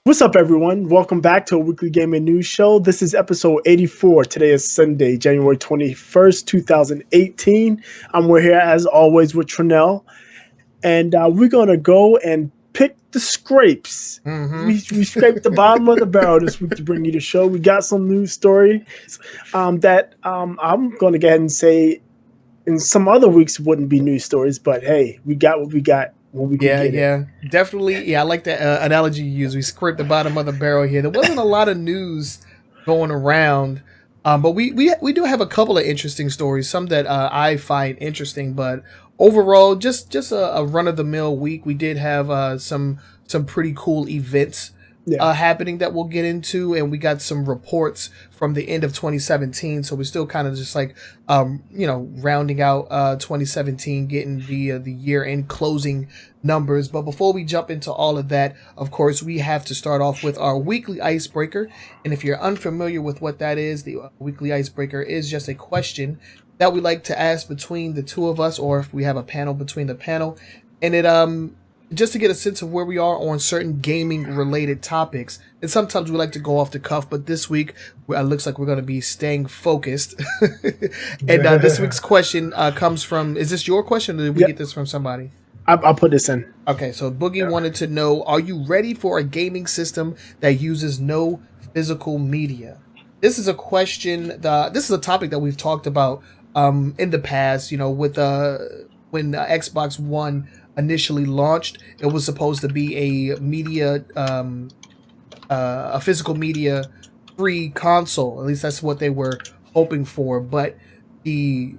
What's up, everyone? Welcome back to a weekly gaming news show. This is episode 84. Today is Sunday, January 21st, 2018. We're here, as always, with Trenell, and we're going to go and pick the scrapes. We scraped the bottom of the barrel this week to bring you the show. We got some news stories that I'm going to go ahead and say in some other weeks wouldn't be news stories, but hey, we got what we got. Definitely. Yeah, I like that analogy you use. We scraped the bottom of the barrel here. There wasn't a lot of news going around, but we do have a couple of interesting stories. Some that I find interesting, but overall, just a run of the mill week. We did have some pretty cool events happening that we'll get into, and we got some reports from the end of 2017. So we're still kind of just like rounding out 2017, getting the year end closing numbers. But before we jump into all of that, of course, we have to start off with our weekly icebreaker. And if you're unfamiliar with what that is, the weekly icebreaker is just a question that we like to ask between the two of us, or if we have a panel, between the panel, and it just to get a sense of where we are on certain gaming related topics. And sometimes we like to go off the cuff, but this week it looks like we're going to be staying focused. And this week's question comes from, is this your question, or did we get this from somebody? I'll put this in. Okay, so Boogie wanted to know, are you ready for a gaming system that uses no physical media? This is a question, this is a topic that we've talked about in the past, with when Xbox One initially launched. It was supposed to be a physical media free console. At least that's what they were hoping for. But the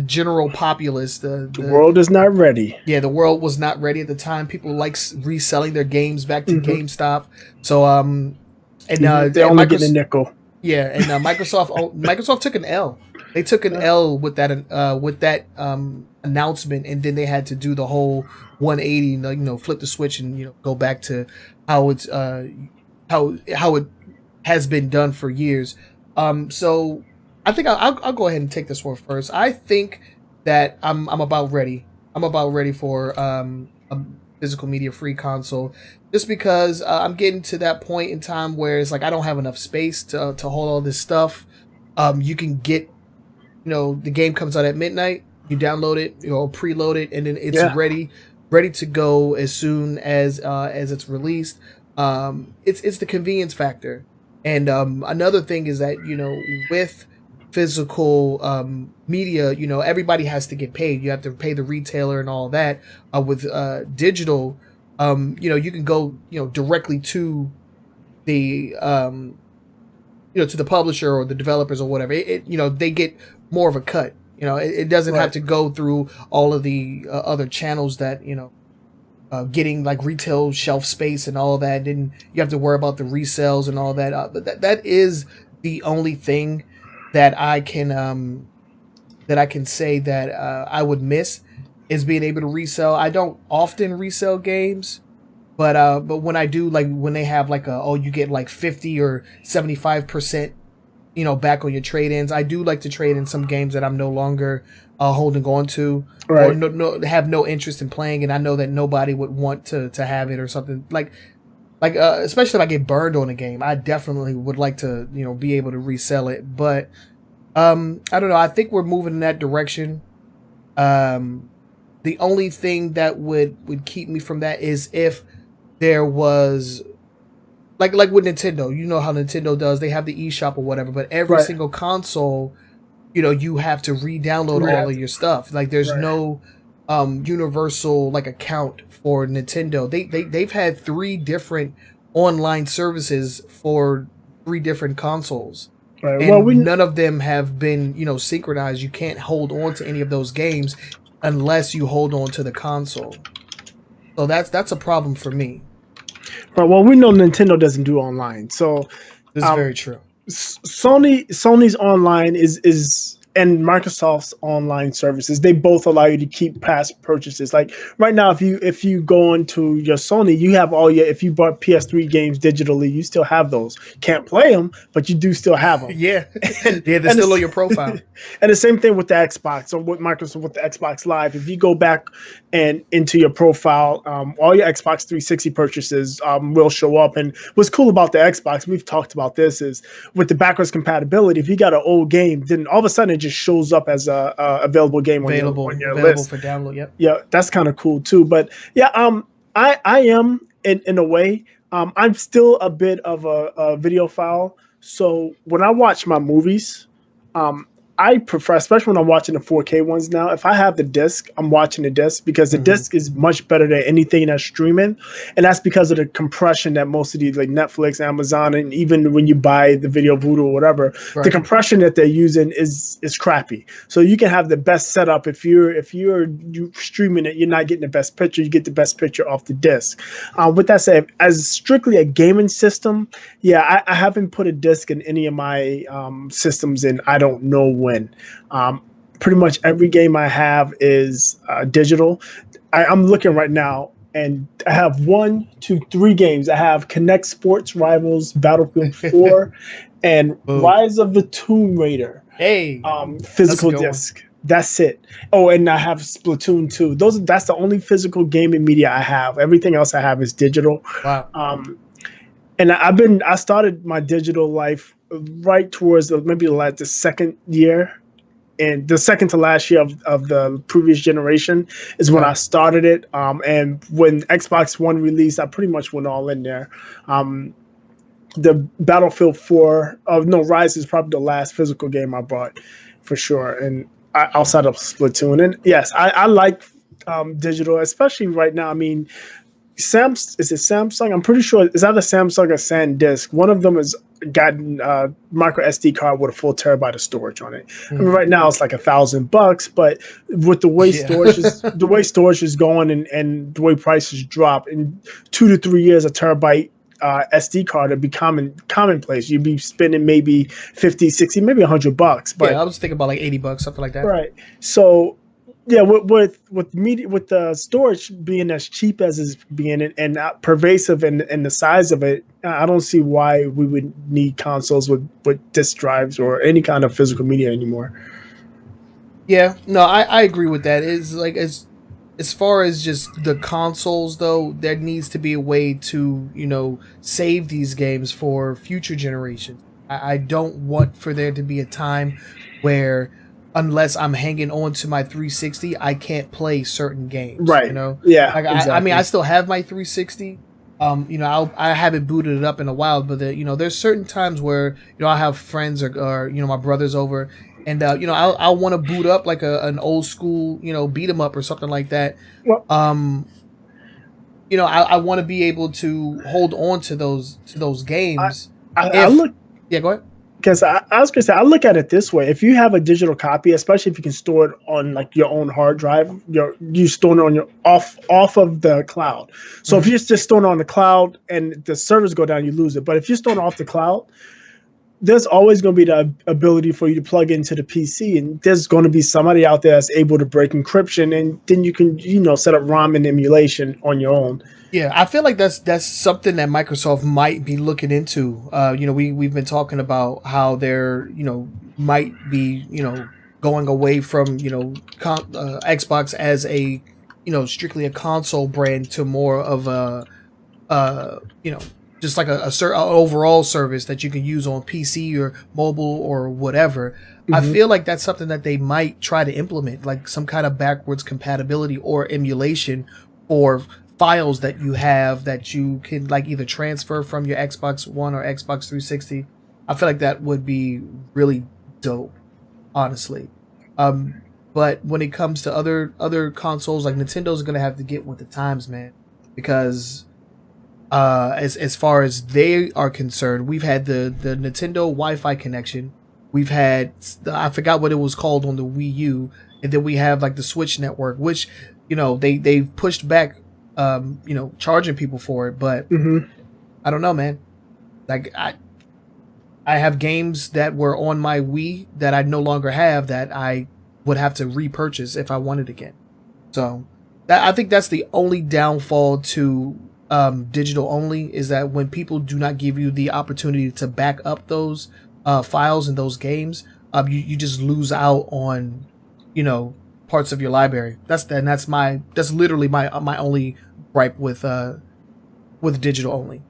general populace, the world is not ready. Yeah, the world was not ready at the time. People like reselling their games back to GameStop. So they only get a nickel. Yeah, and Microsoft took an L. They took an L with that announcement, and then they had to do the whole 180, flip the switch and go back to how it's how it has been done for years. So I think I'll go ahead and take this one first. I think that I'm about ready. I'm about ready for a physical media free console, just because I'm getting to that point in time where it's like I don't have enough space to hold all this stuff. You can get, the game comes out at midnight, you download it, preload it, and then it's ready to go as soon as it's released. It's the convenience factor. And another thing is that, with physical media, everybody has to get paid. You have to pay the retailer and all that. With digital, you can go, directly to the to the publisher or the developers or whatever. They get more of a cut. It doesn't have to go through all of the other channels that getting like retail shelf space and all of that. Then you have to worry about the resales and all that. But that is the only thing that I can say that I would miss, is being able to resell. I don't often resell games, but when I do, like when they have like you get like 50 or 75%, back on your trade-ins. I do like to trade in some games that I'm no longer holding on to, or have no interest in playing, and I know that nobody would want to have it or something like especially if I get burned on a game. I definitely would like to be able to resell it, but I don't know. I think we're moving in that direction. The only thing that would keep me from that is if there was like with Nintendo. You know how Nintendo does. They have the eShop or whatever, but every single console, you have to re-download all of your stuff. Like there's no universal like account for Nintendo. They've had 3 different online services for 3 different consoles. Right. And none of them have been, synchronized. You can't hold on to any of those games unless you hold on to the console. So that's a problem for me. Right. Well, we know Nintendo doesn't do online, so this is very true. Sony's online is and Microsoft's online services, they both allow you to keep past purchases. Like right now, if you go into your Sony, you have all your, if you bought PS3 games digitally, you still have those. Can't play them, but you do still have them. Yeah, they're still on your profile. And the same thing with the Xbox, or with Microsoft with the Xbox Live. If you go back and into your profile, all your Xbox 360 purchases will show up. And what's cool about the Xbox, we've talked about this, is with the backwards compatibility. If you got an old game, then all of a sudden it just shows up as a available game on your list for download. Yep. Yeah, that's kind of cool too. But yeah, I am in a way. I'm still a bit of a videophile. So when I watch my movies, I prefer, especially when I'm watching the 4K ones now, if I have the disc, I'm watching the disc because the disc is much better than anything that's streaming. And that's because of the compression that most of these, like Netflix, Amazon, and even when you buy the Video Voodoo or whatever, the compression that they're using is crappy. So you can have the best setup. If you're streaming it, you're not getting the best picture. You get the best picture off the disc. With that said, as strictly a gaming system, yeah, I haven't put a disc in any of my systems in I don't know when. Pretty much every game I have is digital. I'm looking right now, and I have 1, 2, 3 games. I have Connect Sports Rivals, Battlefield 4, and Rise of the Tomb Raider. Hey, physical disc. That's it. Oh, and I have Splatoon 2. That's the only physical gaming media I have. Everything else I have is digital. Wow. And I started my digital life right towards maybe the second year, and the second to last year of the previous generation is when I started it. And when Xbox One released, I pretty much went all in there. The Battlefield 4, Rise is probably the last physical game I bought for sure. And outside of Splatoon, and yes, I like digital, especially right now. I mean, is it Samsung? I'm pretty sure it's either Samsung or SanDisk. One of them has gotten micro SD card with a full terabyte of storage on it. I mean, right now it's like $1,000, but with the way storage is going and the way prices drop, in 2 to 3 years, a terabyte SD card would be commonplace. You'd be spending maybe 50, 60, maybe $100. But I was thinking about like $80, something like that. Right. So yeah, with the storage being as cheap as it's being and pervasive in the size of it, I don't see why we would need consoles with disk drives or any kind of physical media anymore. Yeah, no, I agree with that. It's like as far as just the consoles though, there needs to be a way to, save these games for future generations. I don't want for there to be a time where unless I'm hanging on to my 360, I can't play certain games. Right. Yeah. Like, exactly. I mean, I still have my 360. I haven't booted it up in a while, but there's certain times where I have friends or my brothers over, and I'll want to boot up like an old school beat 'em up or something like that. Well, I want to be able to hold on to those games. Yeah, go ahead. Because I was gonna say, I look at it this way: if you have a digital copy, especially if you can store it on like your own hard drive, you store it on your off of the cloud. So if you're just storing it on the cloud and the servers go down, you lose it. But if you're storing it off the cloud, there's always going to be the ability for you to plug into the PC, and there's going to be somebody out there that's able to break encryption, and then you can set up ROM and emulation on your own. Yeah, I feel like that's something that Microsoft might be looking into. We've been talking about how they're might be going away from Xbox as a strictly a console brand to more of a just like a overall service that you can use on PC or mobile or whatever. I feel like that's something that they might try to implement, like some kind of backwards compatibility or emulation or files that you have that you can like either transfer from your Xbox One or Xbox 360. I feel like that would be really dope, honestly. But when it comes to other consoles, like Nintendo's gonna have to get with the times, man, because as far as they are concerned, we've had the Nintendo Wi-Fi connection. We've had I forgot what it was called on the Wii U, and then we have like the Switch network, which they've pushed back. Charging people for it, but I don't know, man. Like I have games that were on my Wii that I no longer have that I would have to repurchase if I wanted again. So I think that's the only downfall to digital only, is that when people do not give you the opportunity to back up those files and those games, you just lose out on, parts of your library. That's literally my only gripe with digital only.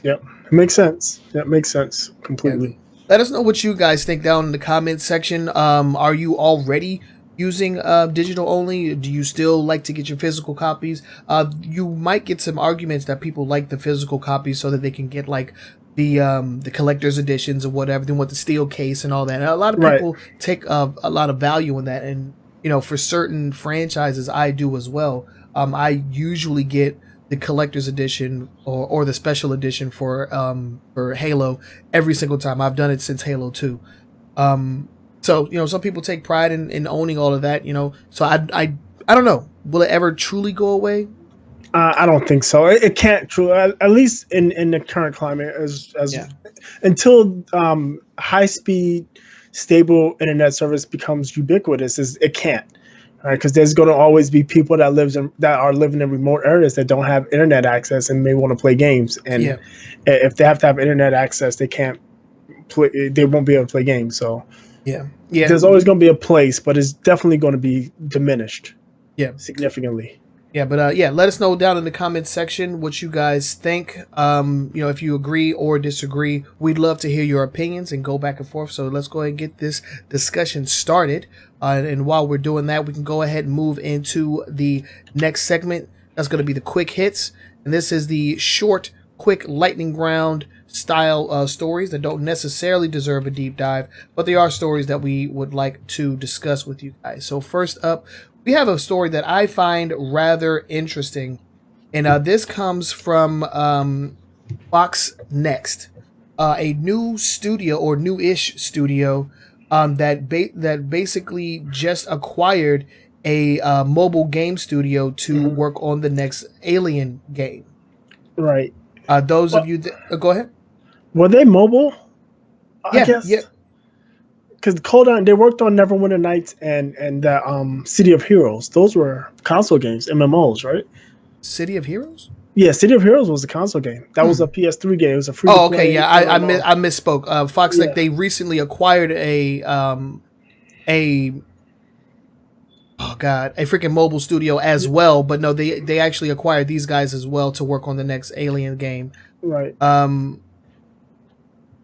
Yep, it makes sense. That makes sense completely. Yeah. Let us know what you guys think down in the comments section. Are you already using digital only? Do you still like to get your physical copies? You might get some arguments that people like the physical copies so that they can get like the collector's editions or whatever. They want the steel case and all that. And a lot of people take a lot of value in that, and for certain franchises, I do as well. I usually get the collector's edition or the special edition for Halo every single time. I've done it since Halo 2. So some people take pride in owning all of that. So I don't know. Will it ever truly go away? I don't think so. It can't truly, at least in the current climate, until high speed, stable internet service becomes ubiquitous. It can't. Right, because there's going to always be people that are living in remote areas that don't have internet access and may want to play games. And if they have to have internet access, they can't play. They won't be able to play games. So there's always going to be a place, but it's definitely going to be diminished. Significantly. Yeah, but let us know down in the comments section what you guys think. If you agree or disagree, we'd love to hear your opinions and go back and forth. So let's go ahead and get this discussion started. And while we're doing that, we can go ahead and move into the next segment. That's going to be the quick hits. And this is the short, quick, lightning round style stories that don't necessarily deserve a deep dive, but they are stories that we would like to discuss with you guys. So first up, we have a story that I find rather interesting, and this comes from Fox Next, a new studio or new-ish studio that basically just acquired a mobile game studio to work on the next Alien game. Right. Those of you go ahead. Were they mobile? I guess. Yeah. Because they worked on Neverwinter Nights and City of Heroes. Those were console games, MMOs, right? City of Heroes? Yeah, City of Heroes was a console game. That was a PS3 game. It was a free. Oh, okay, yeah, I misspoke. Fox, like, they recently acquired a freaking mobile studio as well. But no, they actually acquired these guys as well to work on the next Alien game. Right.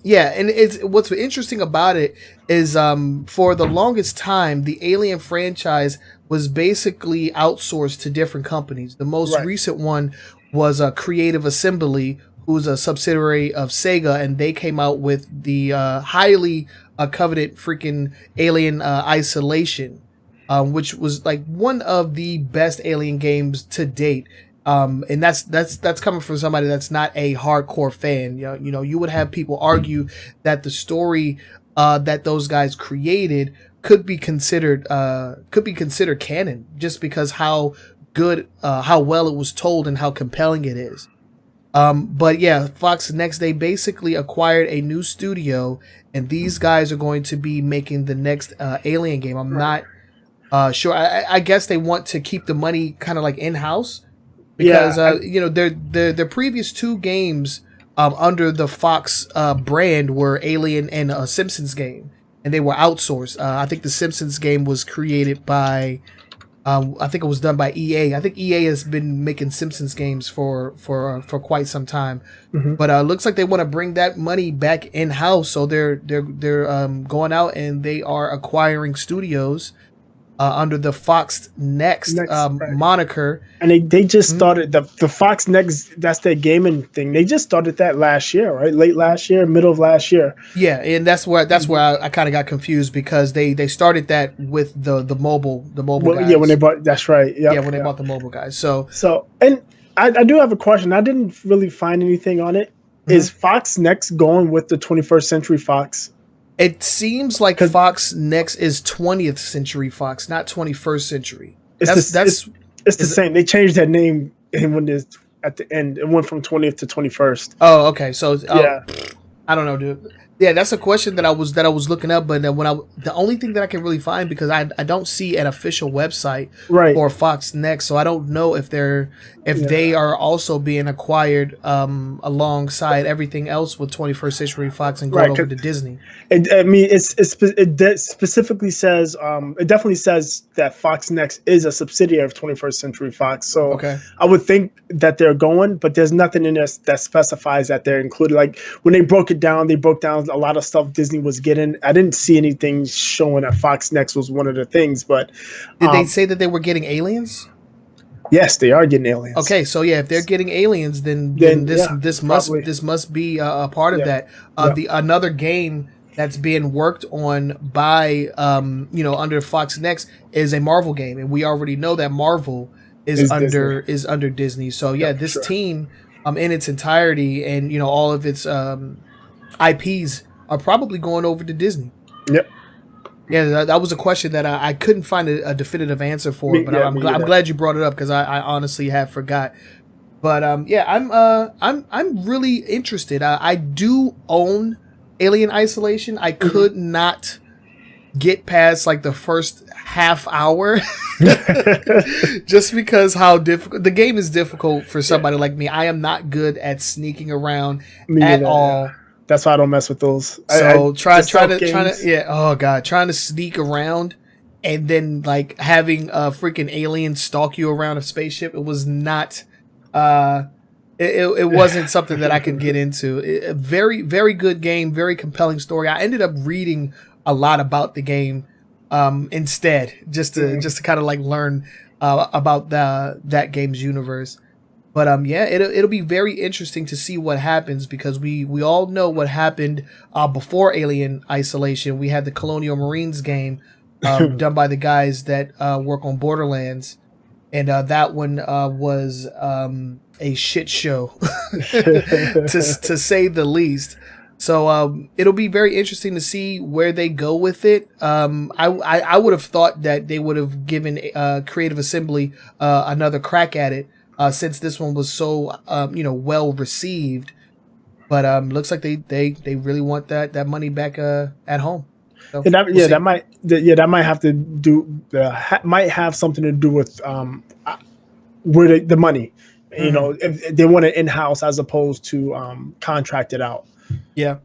Yeah, and what's interesting about it is for the longest time, the Alien franchise was basically outsourced to different companies. The most recent one was Creative Assembly, who's a subsidiary of Sega, and they came out with the highly coveted freaking Alien Isolation, which was like one of the best Alien games to date. And that's coming from somebody that's not a hardcore fan. You would have people argue that the story that those guys created could be considered canon, just because how well it was told and how compelling it is. But yeah, Fox Next, they basically acquired a new studio, and these guys are going to be making the next Alien game. I'm not sure. I guess they want to keep the money kind of like in-house. Because their previous two games under the Fox brand were Alien and a Simpsons game, and they were outsourced. I think the Simpsons game was created by, I think it was done by EA. I think EA has been making Simpsons games for quite some time, but it looks like they want to bring that money back in house. So they're going out and they are acquiring studios under the Fox Next moniker. And they just started the Fox Next, that's their gaming thing. They just started that last year, right? Late last year, middle of last year. Yeah, and that's where I kind of got confused, because they started that with the mobile guys. Yeah, when they bought, that's right. Yep, yeah, when they bought the mobile guys. So and I do have a question. I didn't really find anything on it. Is Fox Next going with the 21st Century Fox? It seems like Fox Next is 20th Century Fox, not 21st Century. It's the same. They changed that name at the end. It went from 20th to 21st. Oh, okay. So I don't know, dude. Yeah, that's a question that I was looking up, but the only thing that I can really find, because I don't see an official website Right. for Fox Next, so I don't know if they Yeah. are also being acquired alongside everything else with 21st Century Fox and going Right. over to Disney. I mean, specifically says it definitely says that Fox Next is a subsidiary of 21st Century Fox. So Okay. I would think that they're going, but there's nothing in there that specifies that they're included. Like when they broke it down, they broke down a lot of stuff Disney was getting. I didn't see anything showing that Fox Next was one of the things, but Did they say that they were getting aliens? yes, they are getting aliens. Okay, so yeah, if they're getting aliens, then this must be a part of that. Another game that's being worked on by under Fox Next is a Marvel game, and we already know that Marvel is under Disney. So yeah, this team in its entirety and all of its IPs are probably going over to Disney. Yep. Yeah, that was a question that I couldn't find a definitive answer for, but I'm glad you brought it up, because I honestly had forgot. But I'm really interested. I do own Alien Isolation. I could not get past like the first half hour just because how difficult the game is. Difficult for somebody like me. I am not good at sneaking around at all. That's why I don't mess with those. So trying to sneak around and then like having a freaking alien stalk you around a spaceship. It was not. It wasn't something that I could get into. A very, very good game, very compelling story. I ended up reading a lot about the game instead, just to kind of like learn about that game's universe. But it'll be very interesting to see what happens, because we all know what happened before Alien Isolation. We had the Colonial Marines game done by the guys that work on Borderlands, and that one was a shit show to say the least. So it'll be very interesting to see where they go with it. I would have thought that they would have given Creative Assembly another crack at it. Since this one was so well received, but looks like they really want that money back at home. So that might have to do might have something to do with where the money. Mm-hmm. If they want it in house as opposed to contracted out. Yeah,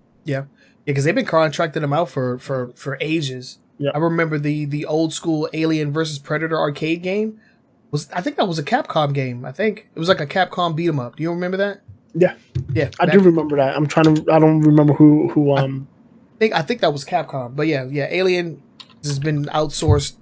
because they've been contracting them out for ages. Yeah, I remember the old school Alien versus Predator arcade game. I think that was a Capcom game. I think it was like a Capcom beat 'em up. Do you remember that? Yeah. I do remember that. I don't remember who. I think that was Capcom. But yeah. Alien has been outsourced,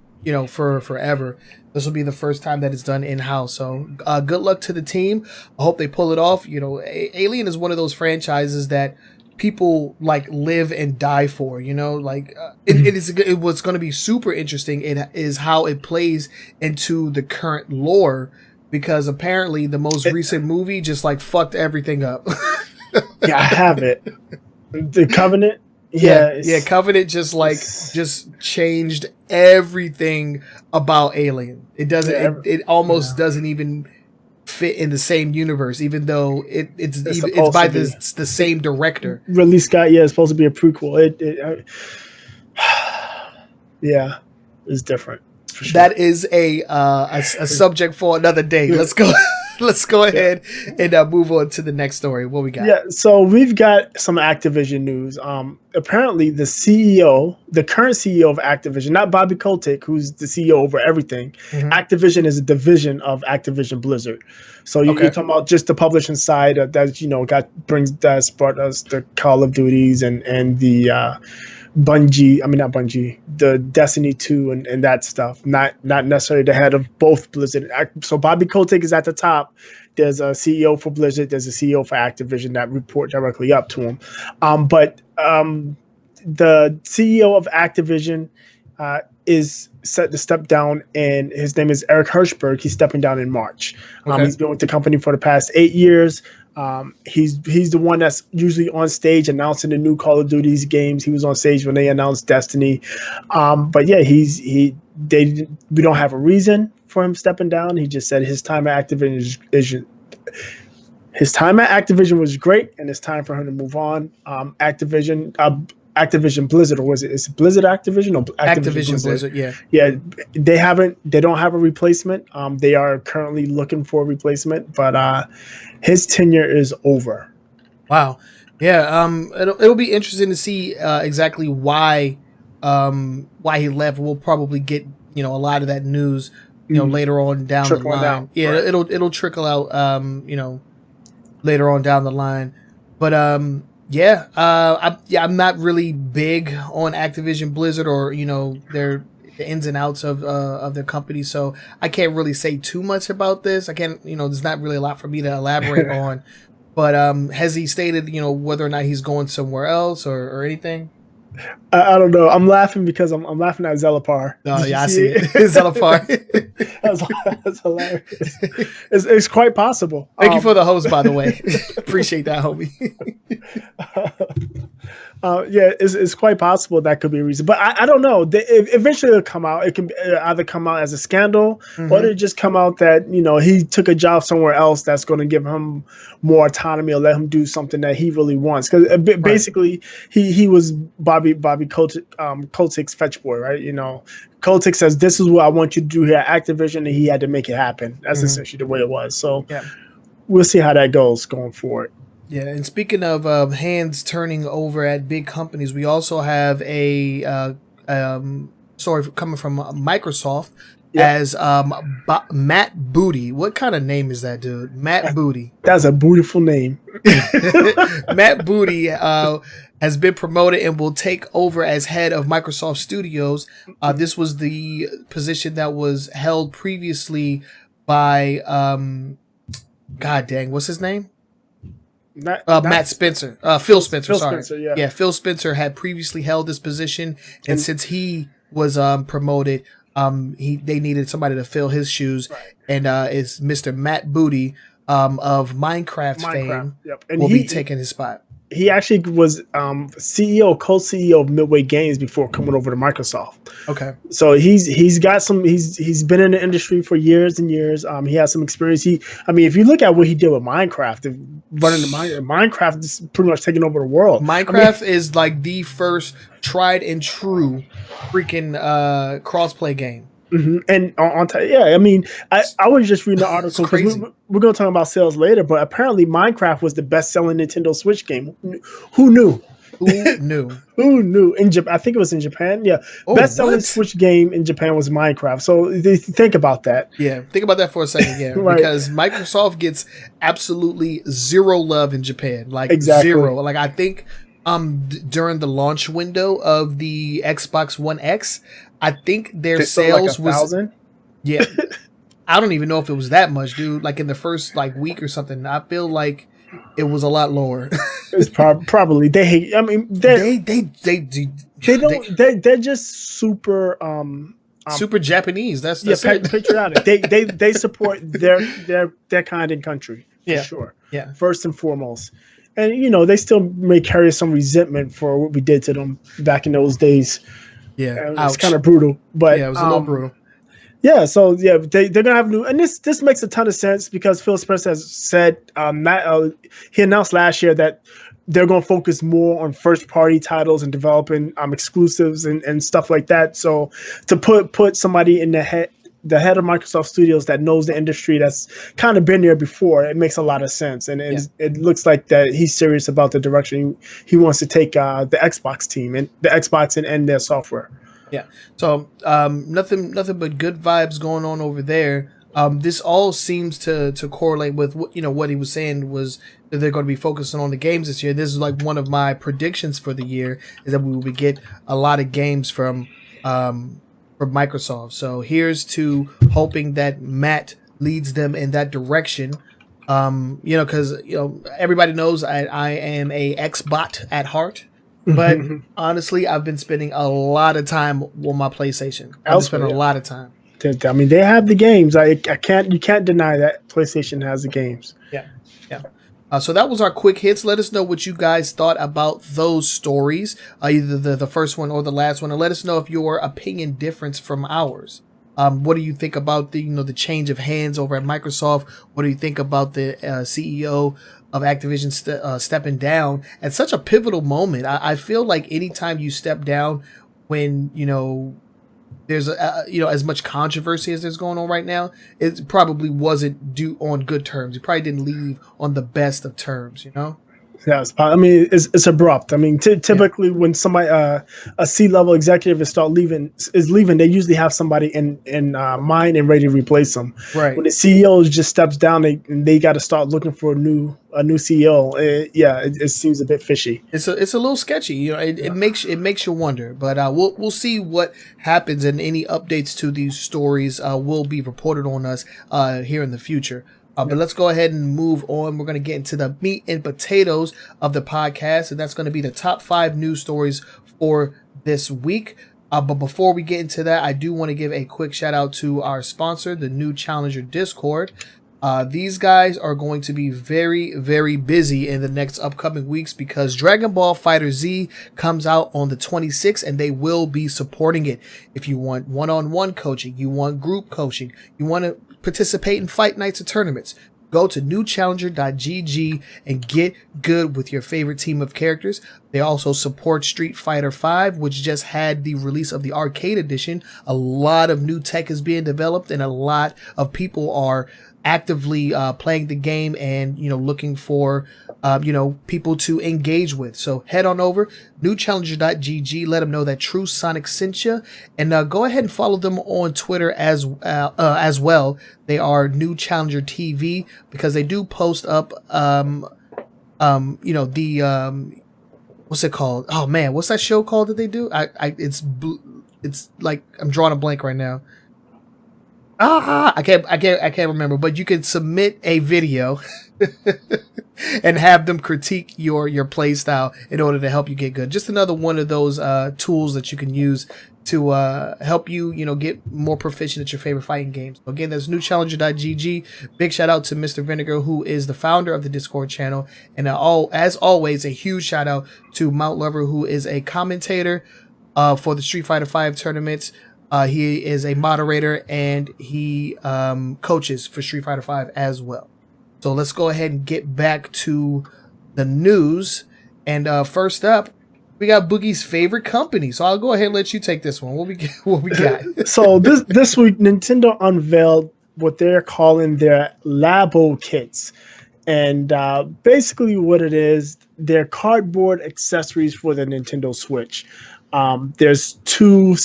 for forever. This will be the first time that it's done in house. So good luck to the team. I hope they pull it off. Alien is one of those franchises that people like live and die for, what's going to be super interesting is how it plays into the current lore, because apparently the most recent movie just like fucked everything up. Yeah, I have it. The Covenant. Covenant just changed everything about Alien. It doesn't. It almost doesn't even fit in the same universe, even though it's by the same director. Release guy, it's supposed to be a prequel. It's different. For sure. That is a subject for another day. Let's go. Let's go ahead and move on to the next story. What we got? Yeah, so we've got some Activision news. Apparently, the current CEO of Activision, not Bobby Kotick, who's the CEO over everything. Mm-hmm. Activision is a division of Activision Blizzard. So you're talking about just the publishing side that's brought us the Call of Duties and the the Destiny 2 and that stuff, not necessarily the head of both Blizzard. So Bobby Kotick is at the top. There's a CEO for Blizzard. There's a CEO for Activision that report directly up to him. But the CEO of Activision is set to step down, and his name is Eric Hirschberg. He's stepping down in March. He's been with the company for the past 8 years. He's the one that's usually on stage announcing the new Call of Duty games. He was on stage when they announced Destiny. But yeah, we don't have a reason for him stepping down. He just said his time at Activision His time at Activision was great, and it's time for him to move on. Activision Blizzard, or was it? Is it Blizzard Activision or Activision Blizzard? Yeah. Yeah, they don't have a replacement. They are currently looking for a replacement, but his tenure is over. Wow. Yeah. It'll be interesting to see exactly why he left. We'll probably get a lot of that news later on down the line. Down. Yeah, right. It'll trickle out later on down the line, but I'm not really big on Activision Blizzard or the ins and outs of their company, so I can't really say too much about this. I can't there's not really a lot for me to elaborate on. But has he stated whether or not he's going somewhere else or anything? I don't know. I'm laughing because I'm laughing at Zelapar. Oh yeah, I see it. Zelapar. That's hilarious. It's quite possible. Thank you for the host, by the way. Appreciate that, homie. It's quite possible that could be a reason, but I don't know. Eventually it'll come out. It can either come out as a scandal, or it'll just come out that he took a job somewhere else that's going to give him more autonomy or let him do something that he really wants. Because basically he was Bobby Kotick's fetch boy, right? Kotick says, "This is what I want you to do here at Activision," and he had to make it happen. That's essentially the way it was. So we'll see how that goes going forward. Yeah, and speaking of hands turning over at big companies, we also have a story coming from Microsoft as Matt Booty. What kind of name is that, dude? Matt Booty. That's a beautiful name. Matt Booty has been promoted and will take over as head of Microsoft Studios. This was the position that was held previously by God dang, what's his name? Matt Spencer. Phil Spencer, sorry. Spencer, Phil Spencer had previously held this position, and since he was promoted, they needed somebody to fill his shoes, and it's Mr. Matt Booty of Minecraft fame and will be taking his spot. He actually was co-CEO of Midway Games before coming over to Microsoft. Okay. So he's got some. He's been in the industry for years and years. He has some experience. If you look at what he did with Minecraft, Minecraft is pretty much taking over the world. Minecraft is like the first tried and true freaking crossplay game. Mm-hmm. And I was just reading the article because we're going to talk about sales later, but apparently Minecraft was the best-selling Nintendo Switch game. Who knew? Who knew? I think it was in Japan. Yeah, best-selling Switch game in Japan was Minecraft. So think about that. Yeah, think about that for a second. Yeah, right. Because Microsoft gets absolutely zero love in Japan. Like zero. Like I think during the launch window of the Xbox One X, I think their sales was 1,000. Yeah, I don't even know if it was that much, dude. Like in the first week or something, I feel like it was a lot lower. It's probably they hate. I mean, they're just super super Japanese. That's patriotic. they support their kind and country. For sure. Yeah, first and foremost. And they still may carry some resentment for what we did to them back in those days. Yeah, it's kind of brutal, but it was a little brutal. Yeah, so they're gonna have new, and this makes a ton of sense because Phil Spencer has said he announced last year that they're gonna focus more on first party titles and developing exclusives and stuff like that. So to put somebody in the head of Microsoft Studios that knows the industry, that's kind of been there before, it makes a lot of sense, and it looks like that he's serious about the direction he wants to take the Xbox team and the Xbox and their software. Yeah, so nothing but good vibes going on over there. This all seems to correlate with what he was saying was that they're going to be focusing on the games this year. This is like one of my predictions for the year, is that we will get a lot of games from Microsoft. So here's to hoping that Matt leads them in that direction. Because everybody knows I am a Xbot at heart, but honestly, I've been spending a lot of time on my PlayStation. I've been spending a lot of time. I mean, they have the games. You can't deny that PlayStation has the games. Yeah. So that was our quick hits. Let us know what you guys thought about those stories, either the first one or the last one, and let us know if your opinion differs from ours. What do you think about the change of hands over at Microsoft? What do you think about the CEO of Activision stepping down at such a pivotal moment? I feel like anytime you step down when there's as much controversy as there's going on right now, it probably wasn't due on good terms. You probably didn't leave on the best of terms. Yes, I mean it's abrupt. I mean, typically when somebody a C-level executive is leaving, they usually have somebody in mind and ready to replace them. Right. When the CEO just steps down, they got to start looking for a new CEO. It seems a bit fishy. It's a little sketchy. It makes you wonder. But we'll see what happens, and any updates to these stories will be reported on us here in the future. But let's go ahead and move on. We're going to get into the meat and potatoes of the podcast, and that's going to be the top 5 news stories for this week. But before we get into that, I do want to give a quick shout out to our sponsor, the New Challenger Discord. These guys are going to be very, very busy in the next upcoming weeks because Dragon Ball FighterZ comes out on the 26th, and they will be supporting it. If you want one-on-one coaching, you want group coaching, you want to participate in fight nights or tournaments, go to newchallenger.gg and get good with your favorite team of characters. They also support Street Fighter V, which just had the release of the arcade edition. A lot of new tech is being developed, and a lot of people are actively playing the game and looking for people to engage with. So head on over newchallenger.gg, let them know that True Sonic sent you, and go ahead and follow them on Twitter as well. They are New Challenger TV, because they do post up what's it called? Oh man, what's that show called that they do? It's like I'm drawing a blank right now. I can't remember, but you can submit a video and have them critique your play style in order to help you get good. Just another one of those tools that you can use to help you get more proficient at your favorite fighting games. Again, that's newchallenger.gg. Big shout out to Mr. Vinegar, who is the founder of the Discord channel, and as always, a huge shout out to Mount Lover, who is a commentator for the Street Fighter V tournaments. He is a moderator, and he coaches for Street Fighter V as well. So let's go ahead and get back to the news. And first up, we got Boogie's favorite company. So I'll go ahead and let you take this one. What we got? So this week, Nintendo unveiled what they're calling their Labo Kits. And basically what it is, they're cardboard accessories for the Nintendo Switch. There's two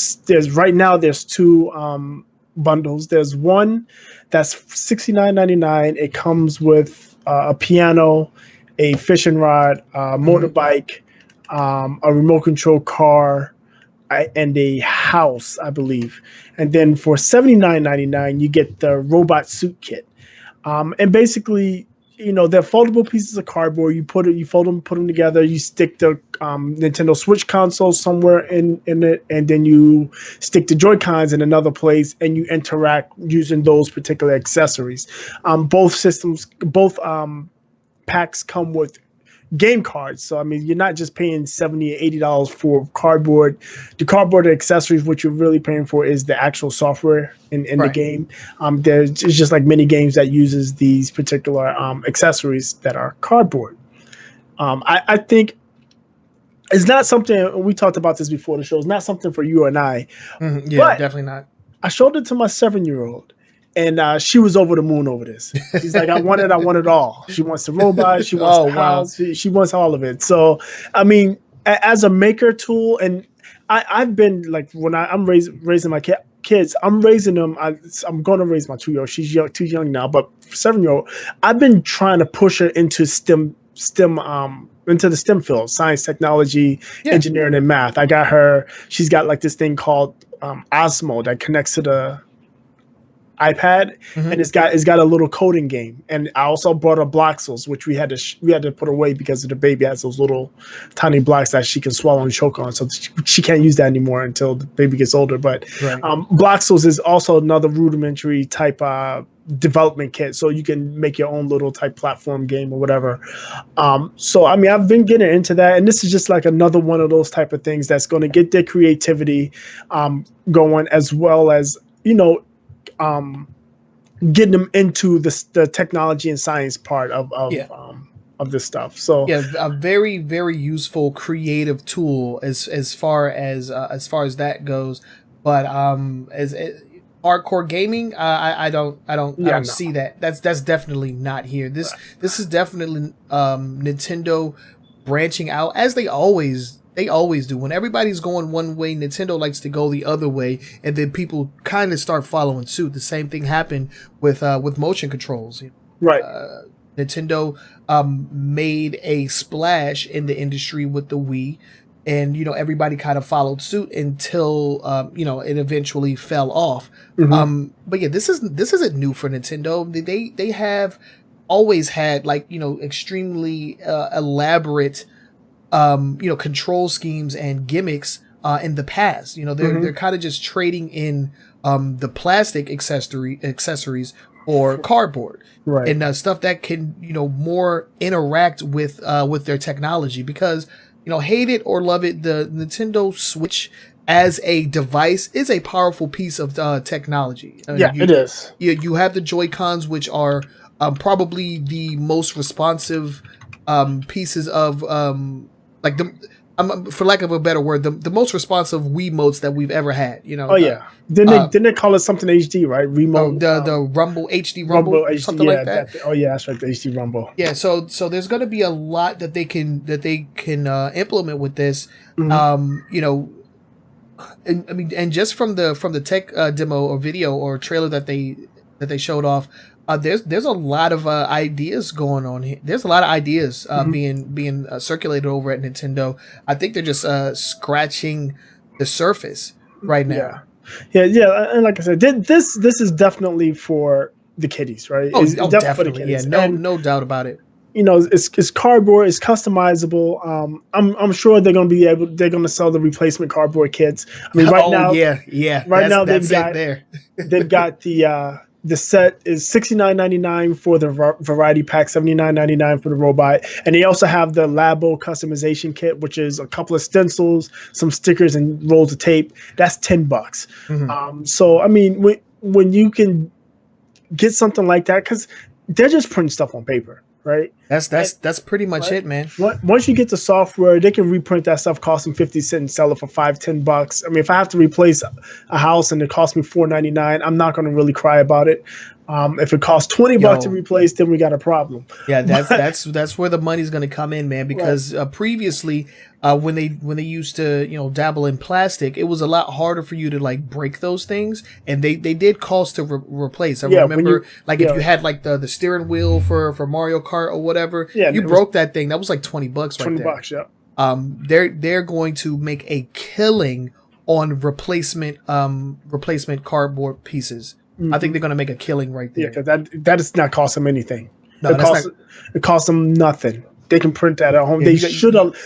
bundles. There's one that's $69.99. It comes with a piano, a fishing rod, a motorbike, a remote control car, and a house, I believe. And then for $79.99, you get the robot suit kit. And basically, they're foldable pieces of cardboard. You put them together. You stick the Nintendo Switch console somewhere in it, and then you stick the Joy-Cons in another place, and you interact using those particular accessories. Both packs come with game cards. So, I mean, you're not just paying $70 or $80 for cardboard. The cardboard accessories, what you're really paying for is the actual software in the game. It's just like many games that uses these particular accessories that are cardboard. I think it's not something, we talked about this before the show, it's not something for you and I. Mm-hmm. Yeah, definitely not. I showed it to my 7-year-old. And she was over the moon over this. She's like, I want it all. She wants the robot. She wants the house. Wow. She wants all of it. So, I mean, as a maker tool, and I've been like, when I'm raising my kids, I'm raising them. I'm going to raise my 2-year-old. She's too young now, but 7-year-old, I've been trying to push her into into the STEM field, science, technology, engineering, and math. I got her. She's got like this thing called Osmo that connects to the iPad, and it's got a little coding game. And I also brought her Bloxels, which we had to put away because the baby has those little tiny blocks that she can swallow and choke on. So she can't use that anymore until the baby gets older. But Bloxels is also another rudimentary type development kit, so you can make your own little type platform game or whatever. So I mean, I've been getting into that, and this is just like another one of those type of things that's going to get their creativity going, as well as getting them into the technology and science part of this stuff. So yeah, a very, very useful creative tool as far as that goes. But as hardcore gaming, I don't see that. That's definitely not here. This is definitely Nintendo branching out, as they always do. When everybody's going one way, Nintendo likes to go the other way, and then people kind of start following suit. The same thing happened with motion controls. Right. Nintendo made a splash in the industry with the Wii, and everybody kind of followed suit until it eventually fell off. But yeah, this isn't new for Nintendo. They have always had extremely elaborate control schemes and gimmicks in the past. They're kind of just trading in the plastic accessories or cardboard, right? And stuff that can more interact with their technology. Because hate it or love it, the Nintendo Switch as a device is a powerful piece of technology. It is. You have the Joy-Cons, which are probably the most responsive pieces of for lack of a better word, the most responsive Wiimotes that we've ever had. Didn't they call it something HD, right? Remote. The Rumble HD Rumble HD, something like that. That's right, the HD Rumble. Yeah, so there's going to be a lot that they can implement with this. And just from the tech demo or video or trailer that they showed off, there's a lot of ideas going on here. There's a lot of ideas being circulated over at Nintendo. I think they're just scratching the surface right now. Yeah, and like I said, this is definitely for the kiddies, right? Oh, definitely. Yeah, no doubt about it. It's cardboard. It's customizable. I'm sure they're gonna sell the replacement cardboard kits. I mean, right now, Right now they've got the set is $69.99 for the variety pack, $79.99 for the robot, and they also have the Labo customization kit, which is a couple of stencils, some stickers, and rolls of tape. That's $10. So I mean, when you can get something like that, because they're just printing stuff on paper. Right. That's pretty much it, man. Once you get the software, they can reprint that stuff, cost them 50 cents, and sell it for $5-10. I mean, if I have to replace a house and it costs me $4.99, I'm not going to really cry about it. If it costs $20 to replace, then we got a problem. Yeah, that's where the money's going to come in, man. Because previously, when they used to dabble in plastic, it was a lot harder for you to break those things, and they did cost to replace. I remember if you had the steering wheel for Mario Kart or whatever, you broke that thing. That was like $20. $20, yeah. They're going to make a killing on replacement cardboard pieces. I think they're going to make a killing right there. Yeah, because that does not cost them anything. No, it costs them nothing. They can print that at home. Yeah,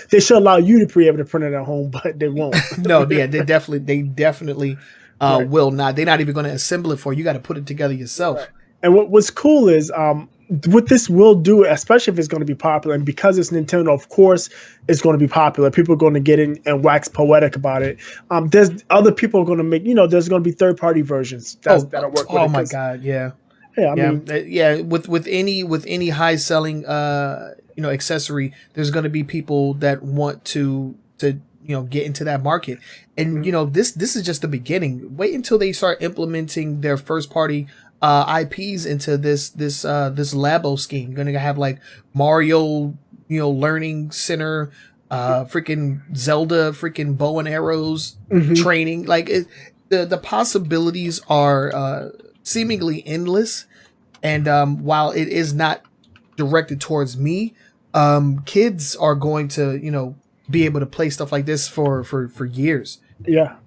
they should allow you to be able to print it at home, but they won't. No, yeah, they definitely will not. They're not even going to assemble it for you. You got to put it together yourself. Right. And what's cool is what this will do, especially if it's going to be popular, and because it's Nintendo, of course, it's going to be popular. People are going to get in and wax poetic about it. There's other people are going to make, there's going to be third-party versions that'll work with it. Oh my God, yeah. Yeah, I mean, with any high-selling accessory, there's going to be people that want to get into that market. And this is just the beginning. Wait until they start implementing their first-party IPs into this Labo scheme. Going to have Mario, Learning Center, freaking Zelda, freaking bow and arrows training. The possibilities are seemingly endless. And while it is not directed towards me, kids are going to be able to play stuff like this for years. Yeah.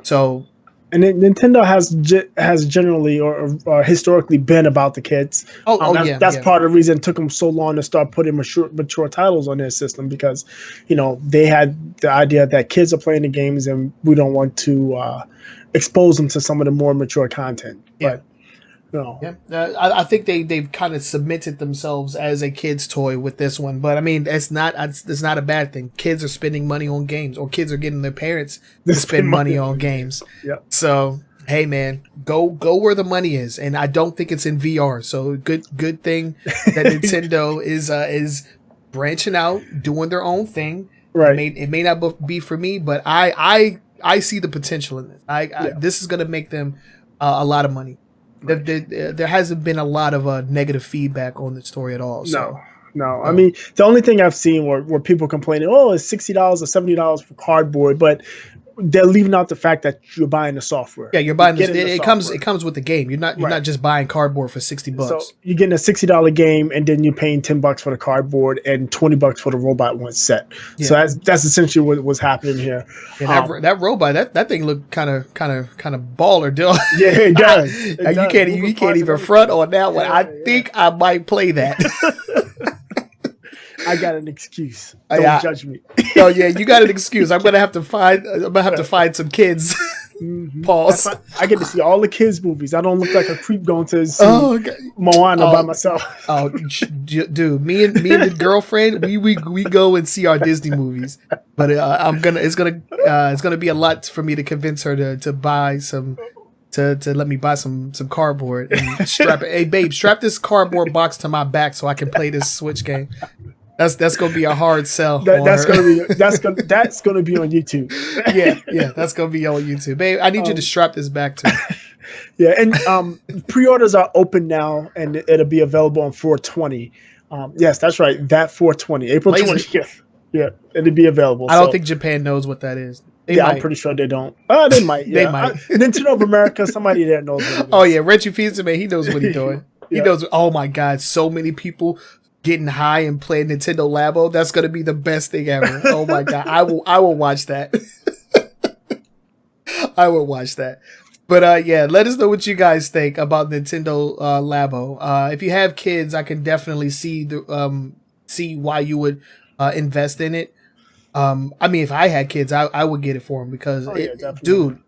So. And Nintendo has generally or historically been about the kids. That's part of the reason it took them so long to start putting mature titles on their system, because they had the idea that kids are playing the games and we don't want to expose them to some of the more mature content. Yeah. But I think they've kind of cemented themselves as a kid's toy with this one, but I mean it's not a bad thing. Kids are spending money on games, or kids are getting their parents to spend money on games. Yeah. So Hey man, go where the money is, and I don't think it's in VR. So good thing that Nintendo is branching out, doing their own thing. Right. It may not be for me, but I see the potential in this. Yeah. This is gonna make them a lot of money. Right. There hasn't been a lot of negative feedback on the story at all. So. No. I mean, the only thing I've seen where people complaining, oh, it's $60 or $70 for cardboard, but they're leaving out the fact that you're buying the software. Yeah, you're buying this. It comes with the game. You're not just buying cardboard for $60. So you're getting a $60 game, and then you're paying $10 for the cardboard and $20 for the robot one set. Yeah. So that's essentially what was happening here. Yeah, that robot, that thing looked kind of baller, dude. Yeah, it does. You can't even front on that one. I think I might play that. I got an excuse. Don't judge me. Oh yeah, you got an excuse. I'm gonna have to find some kids. Mm-hmm. Pause. I get to see all the kids' movies. I don't look like a creep going to see Moana by myself. Oh, dude, me and the girlfriend, we go and see our Disney movies. But it's gonna be a lot for me to convince her to buy some. To let me buy some cardboard and strap it. Hey babe, strap this cardboard box to my back so I can play this Switch game. That's gonna be a hard sell. That's gonna be on YouTube. yeah, that's gonna be on YouTube, babe. I need you to strap this back to me. Yeah, and pre-orders are open now, and it'll be available on 4/20. Yes, that's right. That 4/20, April 20th. Yeah, it'll be available. I don't think Japan knows what that is. I'm pretty sure they don't. They might. Yeah. They might. Nintendo of America, somebody there knows what it is. Oh yeah, Reggie Pizza man, he knows what he's doing. He knows. Oh my God, so many people getting high and playing Nintendo Labo. That's gonna be the best thing ever. Oh my God, I will watch that. I will watch that. But yeah, let us know what you guys think about Nintendo Labo. If you have kids, I can definitely see why you would invest in it. I mean, if I had kids, I would get it for them because, dude,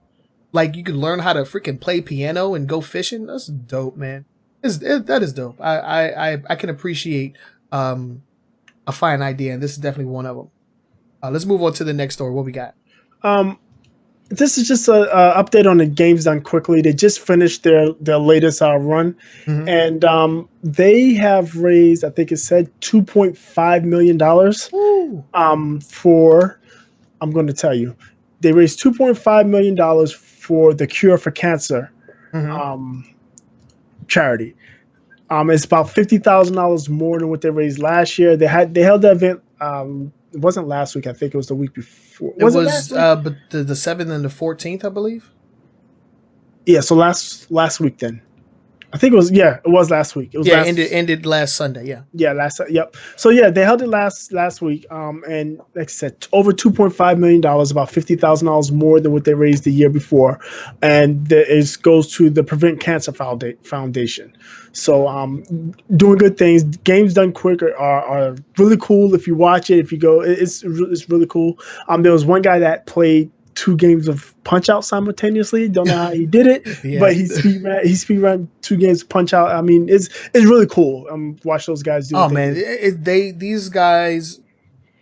like you could learn how to freaking play piano and go fishing. That's dope, man. That is dope. I can appreciate a fine idea, and this is definitely one of them. Let's move on to the next story. What we got? This is just an update on the Games Done Quickly. They just finished their latest run, mm-hmm. and they have raised, I think it said, $2.5 million for, I'm going to tell you, they raised $2.5 million for the Cure for Cancer charity. It's about $50,000 more than what they raised last year. They held the event. It wasn't last week. I think it was the week before. It was but the 7th and the 14th, I believe. Yeah, so last week then. I think it was last week. It was ended last Sunday, yeah. Yeah, yep. So yeah, they held it last week. And like I said, over $2.5 million, about $50,000 more than what they raised the year before. And it goes to the Prevent Cancer Foundation. So doing good things. Games Done Quick are really cool. If you watch it, if you go, it's really cool. There was one guy that played 2 games of Punch-Out simultaneously. Don't know how he did it, but he speedran 2 games of Punch-Out. I mean, it's really cool. Watch those guys do. Oh man, these guys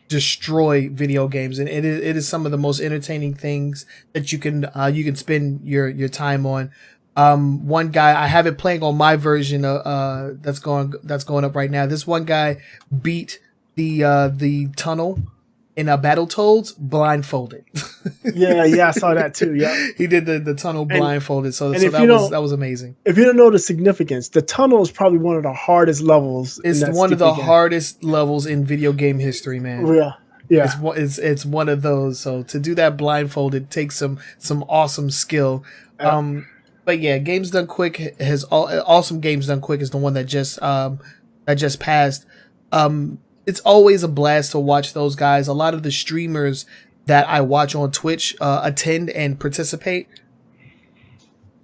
destroy video games, and it is some of the most entertaining things that you can spend your time on. One guy, I have it playing on my version that's going up right now. This one guy beat the tunnel in Battletoads blindfolded. yeah, I saw that too. Yeah, he did the tunnel blindfolded. So that was amazing. If you don't know the significance, the tunnel is probably one of the hardest levels. It's one of the hardest levels in video game history, man. Yeah. It's one of those. So to do that blindfolded takes some awesome skill. But yeah, Games Done Quick has awesome. Games Done Quick is the one that just passed. It's always a blast to watch those guys. A lot of the streamers that I watch on Twitch attend and participate.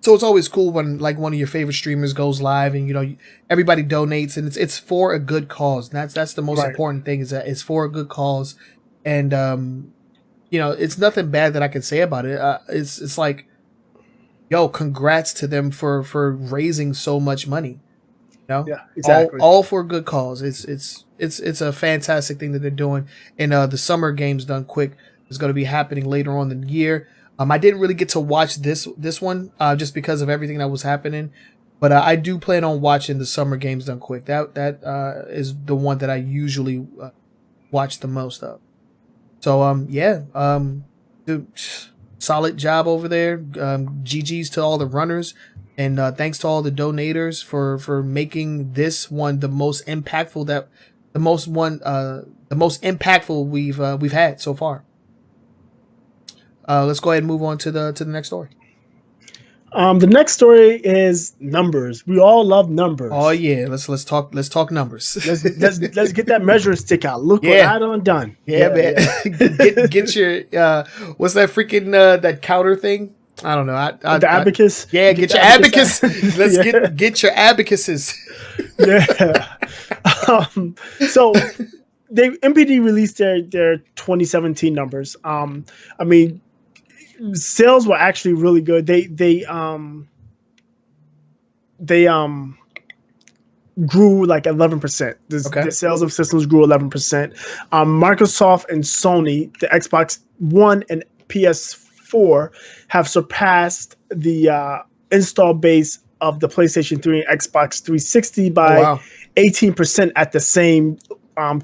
So it's always cool when like one of your favorite streamers goes live and everybody donates and it's for a good cause. And that's the most important thing, is that it's for a good cause. And it's nothing bad that I can say about it. It's like, yo, congrats to them for raising so much money. Yeah, exactly. All for a good cause. It's a fantastic thing that they're doing. And the Summer Games Done Quick is going to be happening later on in the year. I didn't really get to watch this one just because of everything that was happening, but I do plan on watching the Summer Games Done Quick. That is the one that I usually watch the most of. So dude, solid job over there. GG's to all the runners, and thanks to all the donators for making this one the most impactful we've had so far. Let's go ahead and move on to the next story. The next story is numbers. We all love numbers. Oh yeah, let's talk numbers. let's get that measuring stick out. Look what I done. Yeah, man. Yeah. get your what's that freaking that counter thing? I don't know. The abacus. Yeah, get your abacus. Let's get your abacuses. Yeah. So NPD released their 2017 numbers. I mean, sales were actually really good. They grew like 11%. The sales of systems grew 11%. Microsoft and Sony, the Xbox One and PS4, have surpassed the install base of the PlayStation 3 and Xbox 360 by 18% at the same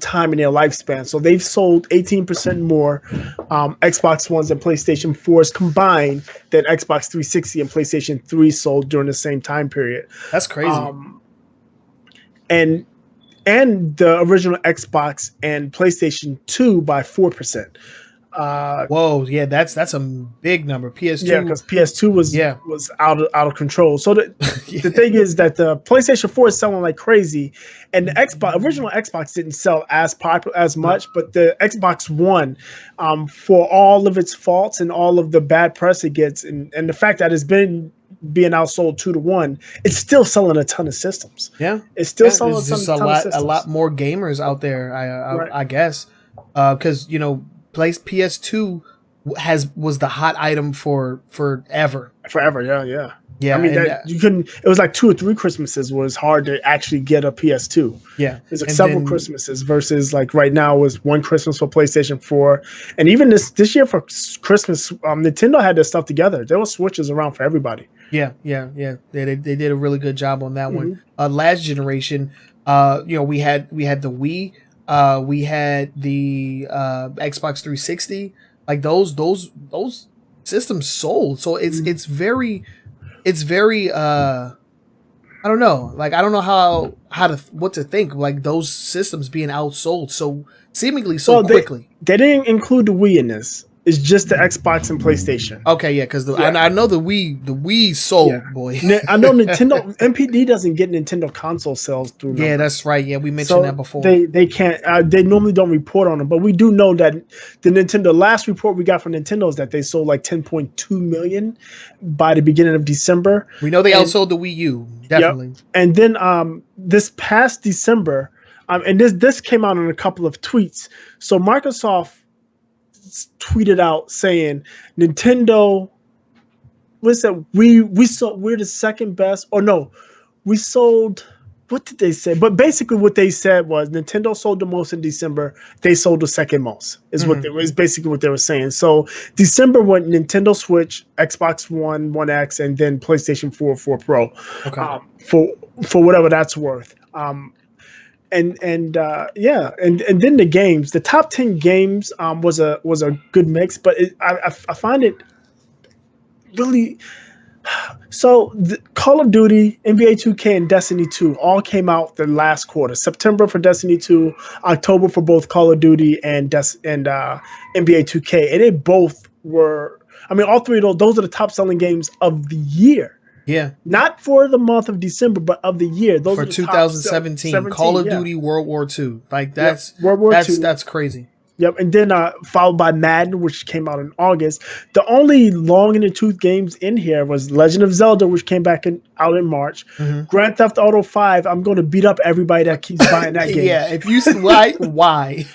time in their lifespan. So they've sold 18% more Xbox Ones and PlayStation 4s combined than Xbox 360 and PlayStation 3 sold during the same time period. That's crazy. And the original Xbox and PlayStation 2 by 4%. Whoa, yeah, that's a big number. PS2, yeah, because PS2 was out of control. So the thing is that the PlayStation 4 is selling like crazy, and the original Xbox didn't sell as much, but the Xbox One, for all of its faults and all of the bad press it gets, and the fact that it's been being outsold 2-1, it's still selling a ton of systems. Yeah, it's still selling a lot more gamers out there. I guess because PS2 was the hot item for forever. Yeah. I mean, you couldn't. It was like 2 or 3 Christmases was hard to actually get a PS2. Yeah, it's like several Christmases versus like right now was one Christmas for PlayStation 4, and even this year for Christmas, Nintendo had their stuff together. There were Switches around for everybody. Yeah. They did a really good job on that one. Last generation, we had the Wii. We had the Xbox 360. Like those systems sold. So it's very I don't know. Like I don't know what to think. Like those systems being outsold so seemingly quickly. They didn't include the Wii in this. It's just the Xbox and PlayStation. Okay, yeah, because I know the Wii sold, boy. I know Nintendo NPD doesn't get Nintendo console sales through numbers. Yeah, that's right. Yeah, we mentioned that before. They can't. They normally don't report on them, but we do know that the last report we got from Nintendo is that they sold like 10.2 million by the beginning of December. We know they outsold the Wii U, definitely. Yep. And then this past December, and this came out in a couple of tweets. So Microsoft tweeted out saying Nintendo, what's that? We're the second best, or no, we sold. What did they say? But basically, what they said was Nintendo sold the most in December. They sold the second most. Is basically what they were saying. So December went Nintendo Switch, Xbox One, One X, and then PlayStation 4 Pro. Okay. For whatever that's worth. And then the games, the top 10 games was a good mix, but I find it really. So Call of Duty, NBA 2K, and Destiny 2 all came out the last quarter. September for Destiny 2, October for both Call of Duty and NBA 2K, and they both were. I mean, all three of those are the top selling games of the year. Yeah, not for the month of December, but of the year. Those for are the 2017, Call of Duty World War II. Like that's World War II. That's crazy. Yep, and then followed by Madden, which came out in August. The only long in the tooth games in here was Legend of Zelda, which came out in March. Grand Theft Auto 5. I'm going to beat up everybody that keeps buying that game. Yeah, if you why?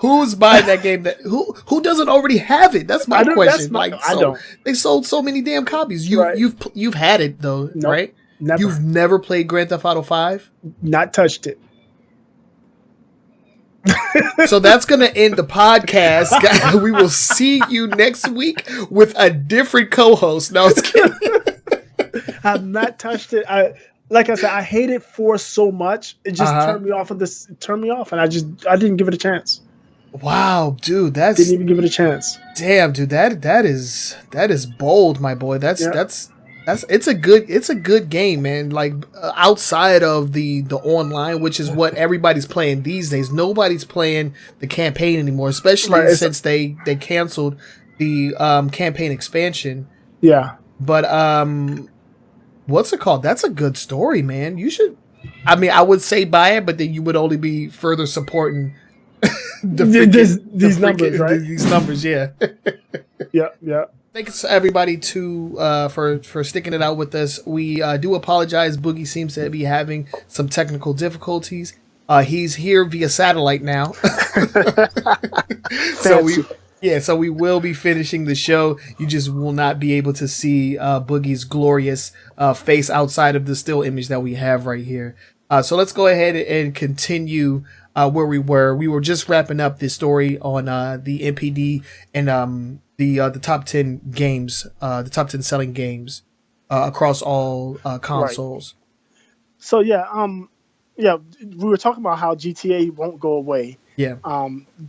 Who's buying that game? Who doesn't already have it? That's my question. I don't. They sold so many damn copies. You've had it though, right? Never. You've never played Grand Theft Auto 5? Not touched it. So that's going to end the podcast. We will see you next week with a different co-host. No, I was kidding. I've not touched it. Like I said, I hate it for so much. It just turned me off of this. It turned me off, and I didn't give it a chance. Wow, dude, Didn't even give it a chance. Damn, dude, that is bold, my boy. That's it's a good game, man. Like outside of the online, which is what everybody's playing these days. Nobody's playing the campaign anymore, especially since they canceled the campaign expansion. Yeah. But what's it called? That's a good story, man. You should. I mean, I would say buy it, but then you would only be further supporting these numbers, right? These numbers, yeah. Yeah. Thanks everybody for sticking it out with us. We do apologize. Boogie seems to be having some technical difficulties. He's here via satellite now. So we will be finishing the show. You just will not be able to see Boogie's glorious face outside of the still image that we have right here. So let's go ahead and continue where we were. We were just wrapping up this story on the NPD and the top 10 games, the top 10 selling games across all consoles. Right. So we were talking about how GTA won't go away. Yeah.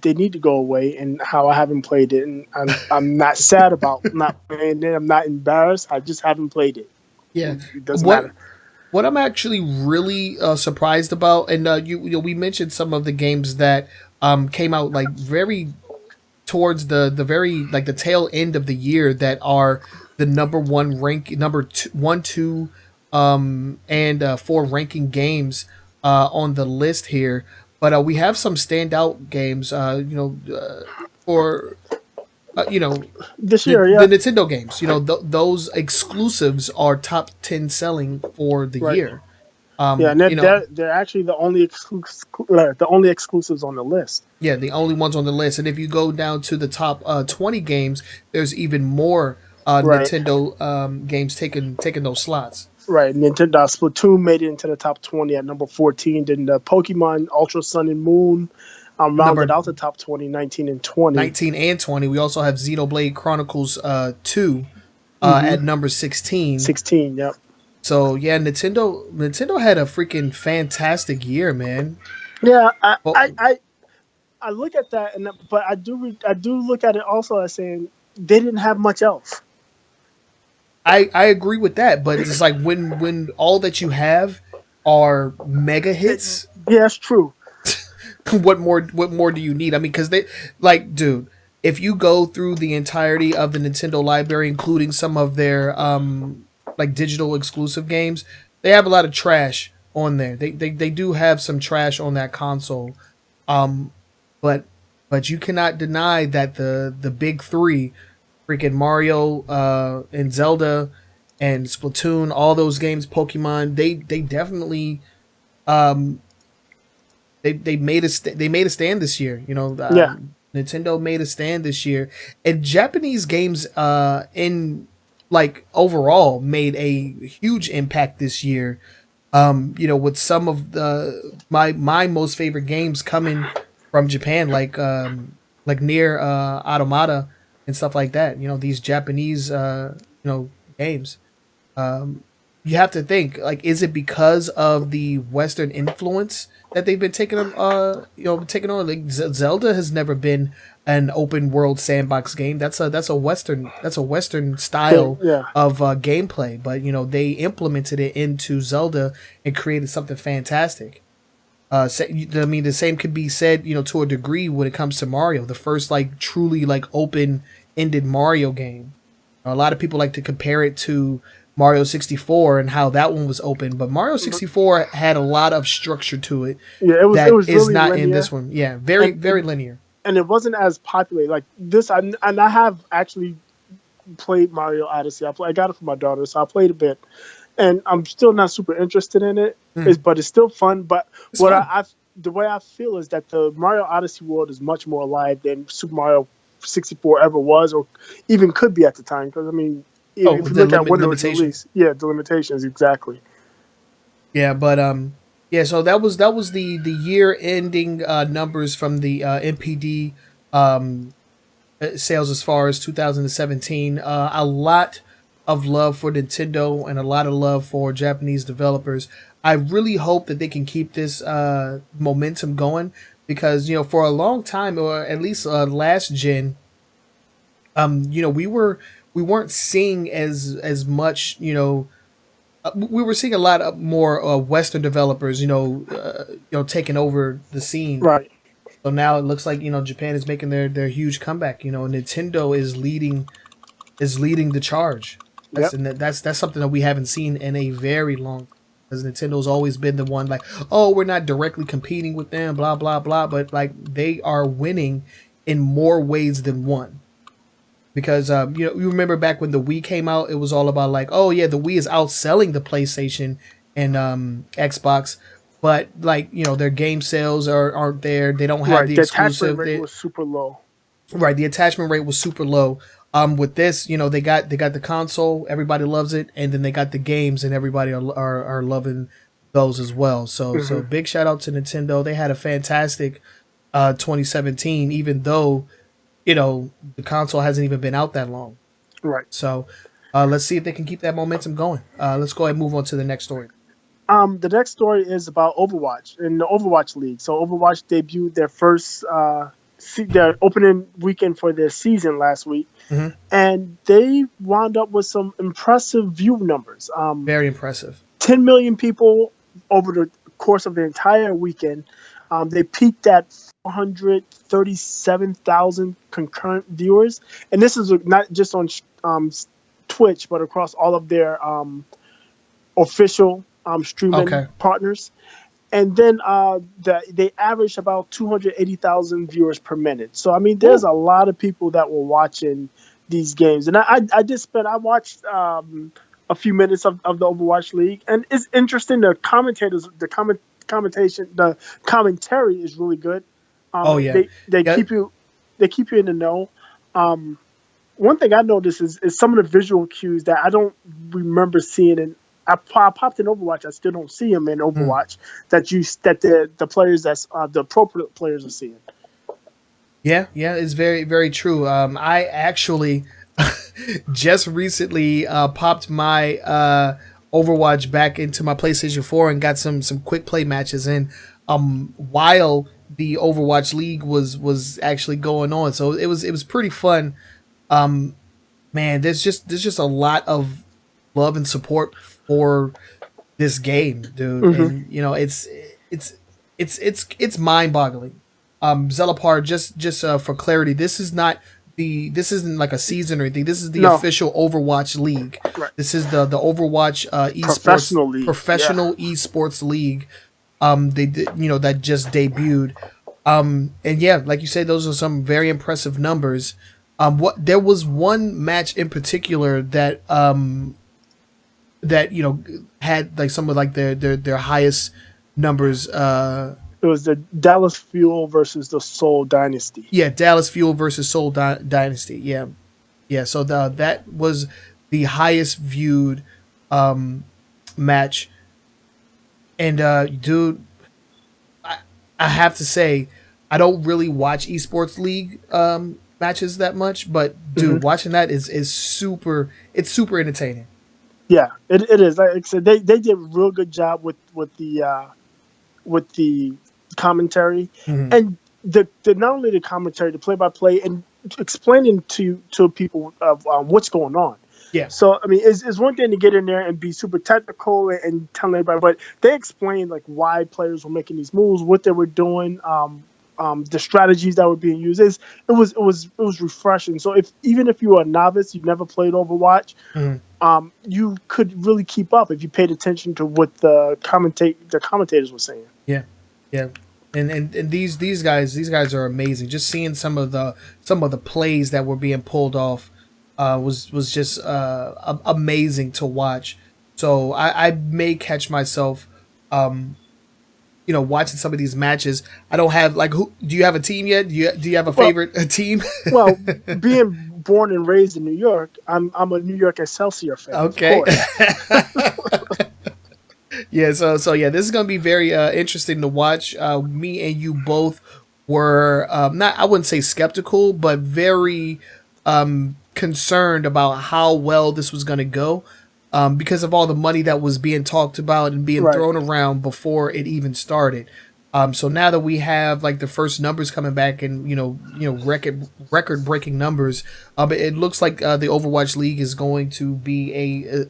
They need to go away, and how I haven't played it, and I'm not sad about not playing it. I'm not embarrassed. I just haven't played it. Yeah. It doesn't matter. What I'm actually really surprised about, and we mentioned some of the games that came out like very towards the very like the tail end of the year that are the number 1, 2, and 4 ranking games on the list here. But we have some standout games, for this year, the Nintendo games. Those exclusives are top 10 selling for the year. And they're actually the only exclusives on the list. Yeah, the only ones on the list. And if you go down to the top 20 games, there's even more Nintendo games taking those slots. Right, Nintendo Splatoon made it into the top 20 at number 14. Then the Pokemon Ultra Sun and Moon rounded out the top 20, 19 and 20. 19 and 20. We also have Xenoblade Chronicles 2 at number 16. 16, yep. So yeah, Nintendo had a freaking fantastic year, man. Yeah, I look at that, but I do look at it also as saying they didn't have much else. I agree with that, but it's like when all that you have are mega hits. Yeah, that's true. What more do you need? I mean, because dude, if you go through the entirety of the Nintendo library, including some of their digital exclusive games, they have a lot of trash on there. They do have some trash on that console. But you cannot deny that the big three, freaking Mario and Zelda and Splatoon, all those games, Pokemon, they definitely they made a stand this year. Nintendo made a stand this year, and Japanese games in overall made a huge impact this year. With some of my most favorite games coming from Japan, like Nier Automata and stuff like that. These Japanese games. You have to think, is it because of the Western influence that they've been taking on? Like Zelda has never been an open world sandbox game. That's a Western style of gameplay. But they implemented it into Zelda and created something fantastic. The same could be said, to a degree when it comes to Mario, the first truly open-ended Mario game. A lot of people like to compare it to Mario 64 and how that one was open, but Mario 64 had a lot of structure to it. Yeah, it was is really not linear. In this one. Yeah, very linear. And it wasn't as popular like this. And I have actually played Mario Odyssey. I got it for my daughter, so I played a bit, and I'm still not super interested in it. But it's still fun. But the way I feel is that the Mario Odyssey world is much more alive than Super Mario 64 ever was, or even could be at the time. Because if you look at when it was released, the limitations exactly. Yeah, but Yeah, so that was the year ending numbers from the NPD um, sales as far as 2017. A lot of love for Nintendo and a lot of love for Japanese developers. I really hope that they can keep this momentum going because for a long time, or at least last gen, we weren't seeing as much. We were seeing a lot of more Western developers, taking over the scene. Right. So now it looks like Japan is making their huge comeback. Nintendo is leading the charge. Yep. That's something that we haven't seen in a very long time. Because Nintendo's always been the one like, oh, we're not directly competing with them, blah blah blah, but like they are winning in more ways than one. Because you remember back when the Wii came out, it was all about like, oh yeah, the Wii is outselling the PlayStation and Xbox, but like their game sales aren't there. They don't have Right. the The attachment exclusive. rate was super low. Right, the attachment rate was super low. With this, they got the console, everybody loves it, and then they got the games, and everybody are loving those as well. So Hmm. big shout out to Nintendo. They had a fantastic 2017, even though the console hasn't even been out that long. Right. So let's see if they can keep that momentum going. Let's go ahead and move on to the next story. The next story is about Overwatch in the Overwatch League. So Overwatch debuted their first their opening weekend for their season last week, Hmm. and they wound up with some impressive view numbers. Very impressive. 10 million people over the course of the entire weekend. They peaked at 437,000 concurrent viewers, and this is not just on Twitch, but across all of their official streaming Okay. partners. And then they averaged about 280,000 viewers per minute. So I mean, there's Ooh. a lot of people that were watching these games, and I watched a few minutes of the Overwatch League, and it's interesting. The commentary is really good. Oh yeah. They Yeah. keep you in the know. One thing I noticed is some of the visual cues that I don't remember seeing in. I popped in Overwatch. I still don't see them in Mm. Overwatch. That the players that's the appropriate players are seeing. Yeah, yeah, it's very, very true. I actually just recently popped my Overwatch back into my PlayStation 4 and got some quick play matches in while the Overwatch League was actually going on. So it was pretty fun. Um, Man, there's just a lot of love and support for this game, dude. Hmm. And it's it's mind boggling. Zelapar, just for clarity, this isn't like a season or anything. This is the No, official Overwatch League. right. This is the Overwatch esports Professional league. Yeah. professional esports league. They did, that just debuted. And yeah, like you said, those are some very impressive numbers. What there was one match in particular that had like some of like their highest numbers. It was the Dallas Fuel versus the Seoul Dynasty. Yeah, Dallas Fuel versus Seoul Dynasty. Yeah, yeah. So that was the highest viewed match. And dude, I, I have to say, I don't really watch esports league matches that much, but Hmm. dude, watching that is super. It's super entertaining. Yeah, it is. Like I said, they did a real good job with the commentary, Hmm. and the not only the commentary, the play by play, and explaining to people of what's going on. Yeah. So I mean, it's one thing to get in there and be super technical and telling everybody, but they explained like why players were making these moves, what they were doing, the strategies that were being used. It was refreshing. So even if you were a novice, you've never played Overwatch, Hmm. you could really keep up if you paid attention to what the commentators were saying. Yeah. Yeah. And these guys are amazing. Just seeing some of the plays that were being pulled off was just amazing to watch. So I may catch myself watching some of these matches. I don't have like who do you have a team yet? Do you have a Well, favorite team? well, being born and raised in New York, I'm a New York Excelsior fan, of Okay. course. Yeah, so yeah, this is gonna be very interesting to watch. Me and you both were not, I wouldn't say skeptical, but very concerned about how well this was gonna go, because of all the money that was being talked about and being Right. thrown around before it even started. So now that we have like the first numbers coming back and record breaking numbers, but it looks like the Overwatch League is going to be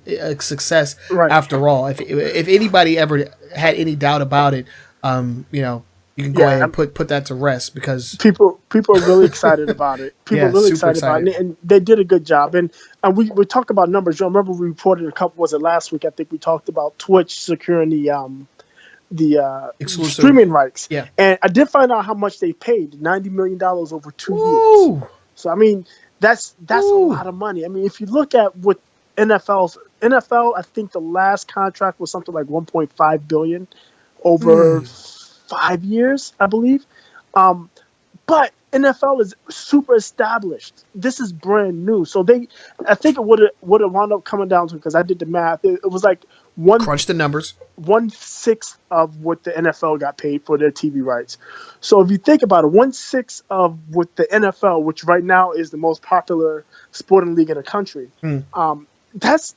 a success Right. after all. If anybody ever had any doubt about it, you can go Yeah, ahead and put that to rest, because people are really excited about it. People Yeah, are really super excited about it, and they did a good job. And we talked about numbers. You remember we reported a couple. Was it last week? I think we talked about Twitch securing the exclusive streaming rights. Yeah. And I did find out how much they paid: $90 million over 2 Woo! years. So I mean, that's a Woo! lot of money. I mean, if you look at what NFL, I think the last contract was something like 1.5 billion over 5 years, I believe. But NFL is super established. This is brand new. So I think it would have wound up coming down to, because I did the math, it was like Crunch the numbers. 1/6 of what the NFL got paid for their TV rights. So if you think about it, 1/6 of what the NFL, which right now is the most popular sporting league in the country, that's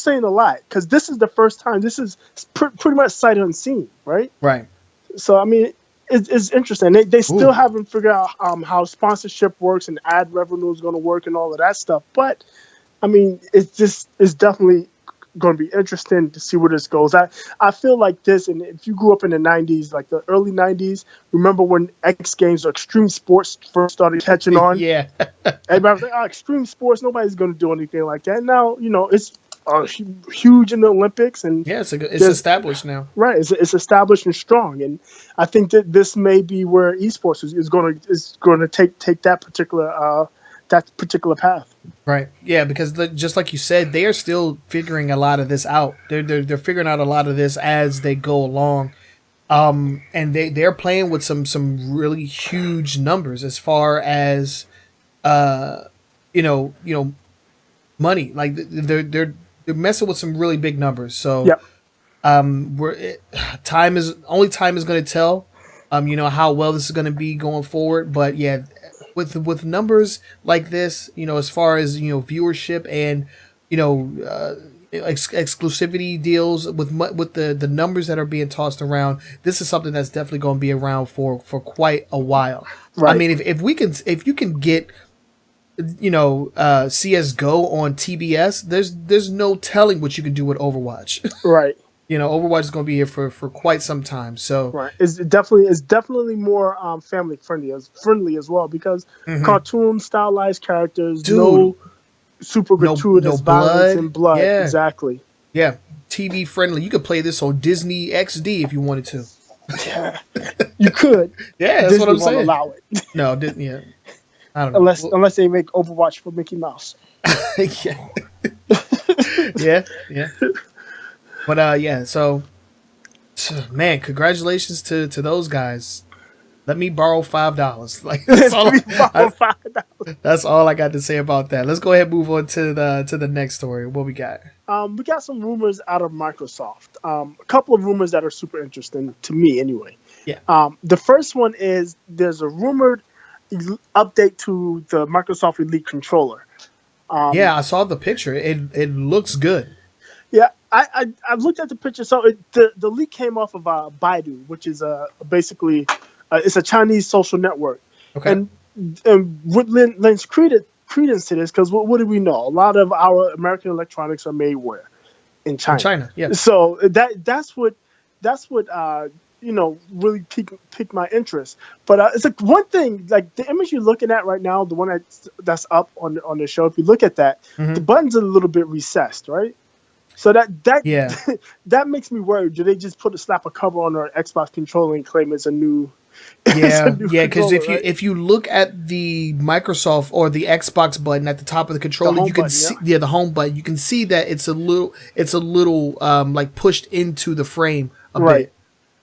saying a lot, because this is the first time. This is pretty much sight unseen, right? Right. So I mean, it's interesting. They still haven't figured out how sponsorship works and ad revenue is going to work and all of that stuff. But I mean, it's definitely going to be interesting to see where this goes. I feel like this, and if you grew up in the 90s, like the early 90s, remember when X Games or extreme sports first started catching on? Yeah. Everybody was like, extreme sports, nobody's going to do anything like that. Now, it's huge in the Olympics, and Yeah, it's established now. right, it's established and strong. And I think that this may be where esports is going to take that particular path. Right. Yeah, because just like you said, they are still figuring a lot of this out. They're figuring out a lot of this as they go along. And they're playing with some really huge numbers as far as money. Like they're messing with some really big numbers. So Yep. time is going to tell how well this is going to be going forward. But yeah, with numbers like this, as far as viewership and exclusivity deals, with the numbers that are being tossed around, this is something that's definitely going to be around for quite a while. Right. I mean, if you can get CS:GO on TBS, there's no telling what you can do with Overwatch. Right. Overwatch is going to be here for quite some time. So right, it's definitely more family friendly as well, because cartoon stylized characters, no super gratuitous violence and blood. Yeah. Exactly. Yeah, TV friendly. You could play this on Disney XD if you wanted to. Yeah, you could. Yeah, that's Disney what I'm won't saying. allow it. No, yeah. I don't know. Unless they make Overwatch for Mickey Mouse. Yeah. Yeah. But yeah, so man, congratulations to those guys. Let me borrow $5. Like that's all I got to say about that. Let's go ahead and move on to the next story. What we got? We got some rumors out of Microsoft. A couple of rumors that are super interesting to me, anyway. Yeah. The first one is there's a rumored update to the Microsoft Elite controller. Yeah, I saw the picture. It looks good. Yeah, I looked at the picture. So the leak came off of Baidu, which is basically it's a Chinese social network. Okay. And what lends credence to this, because what do we know? A lot of our American electronics are made where? In China. In China, yeah. So that's what really piqued my interest. But it's like one thing, like the image you're looking at right now, the one that's up on the show. If you look at that, the buttons are a little bit recessed, right? So that makes me worried. Do they just slap a cover on our Xbox controller and claim it's a new? Yeah, because if you look at the Microsoft or the Xbox button at the top of the controller, you can see the home button. You can see that it's a little like pushed into the frame a bit.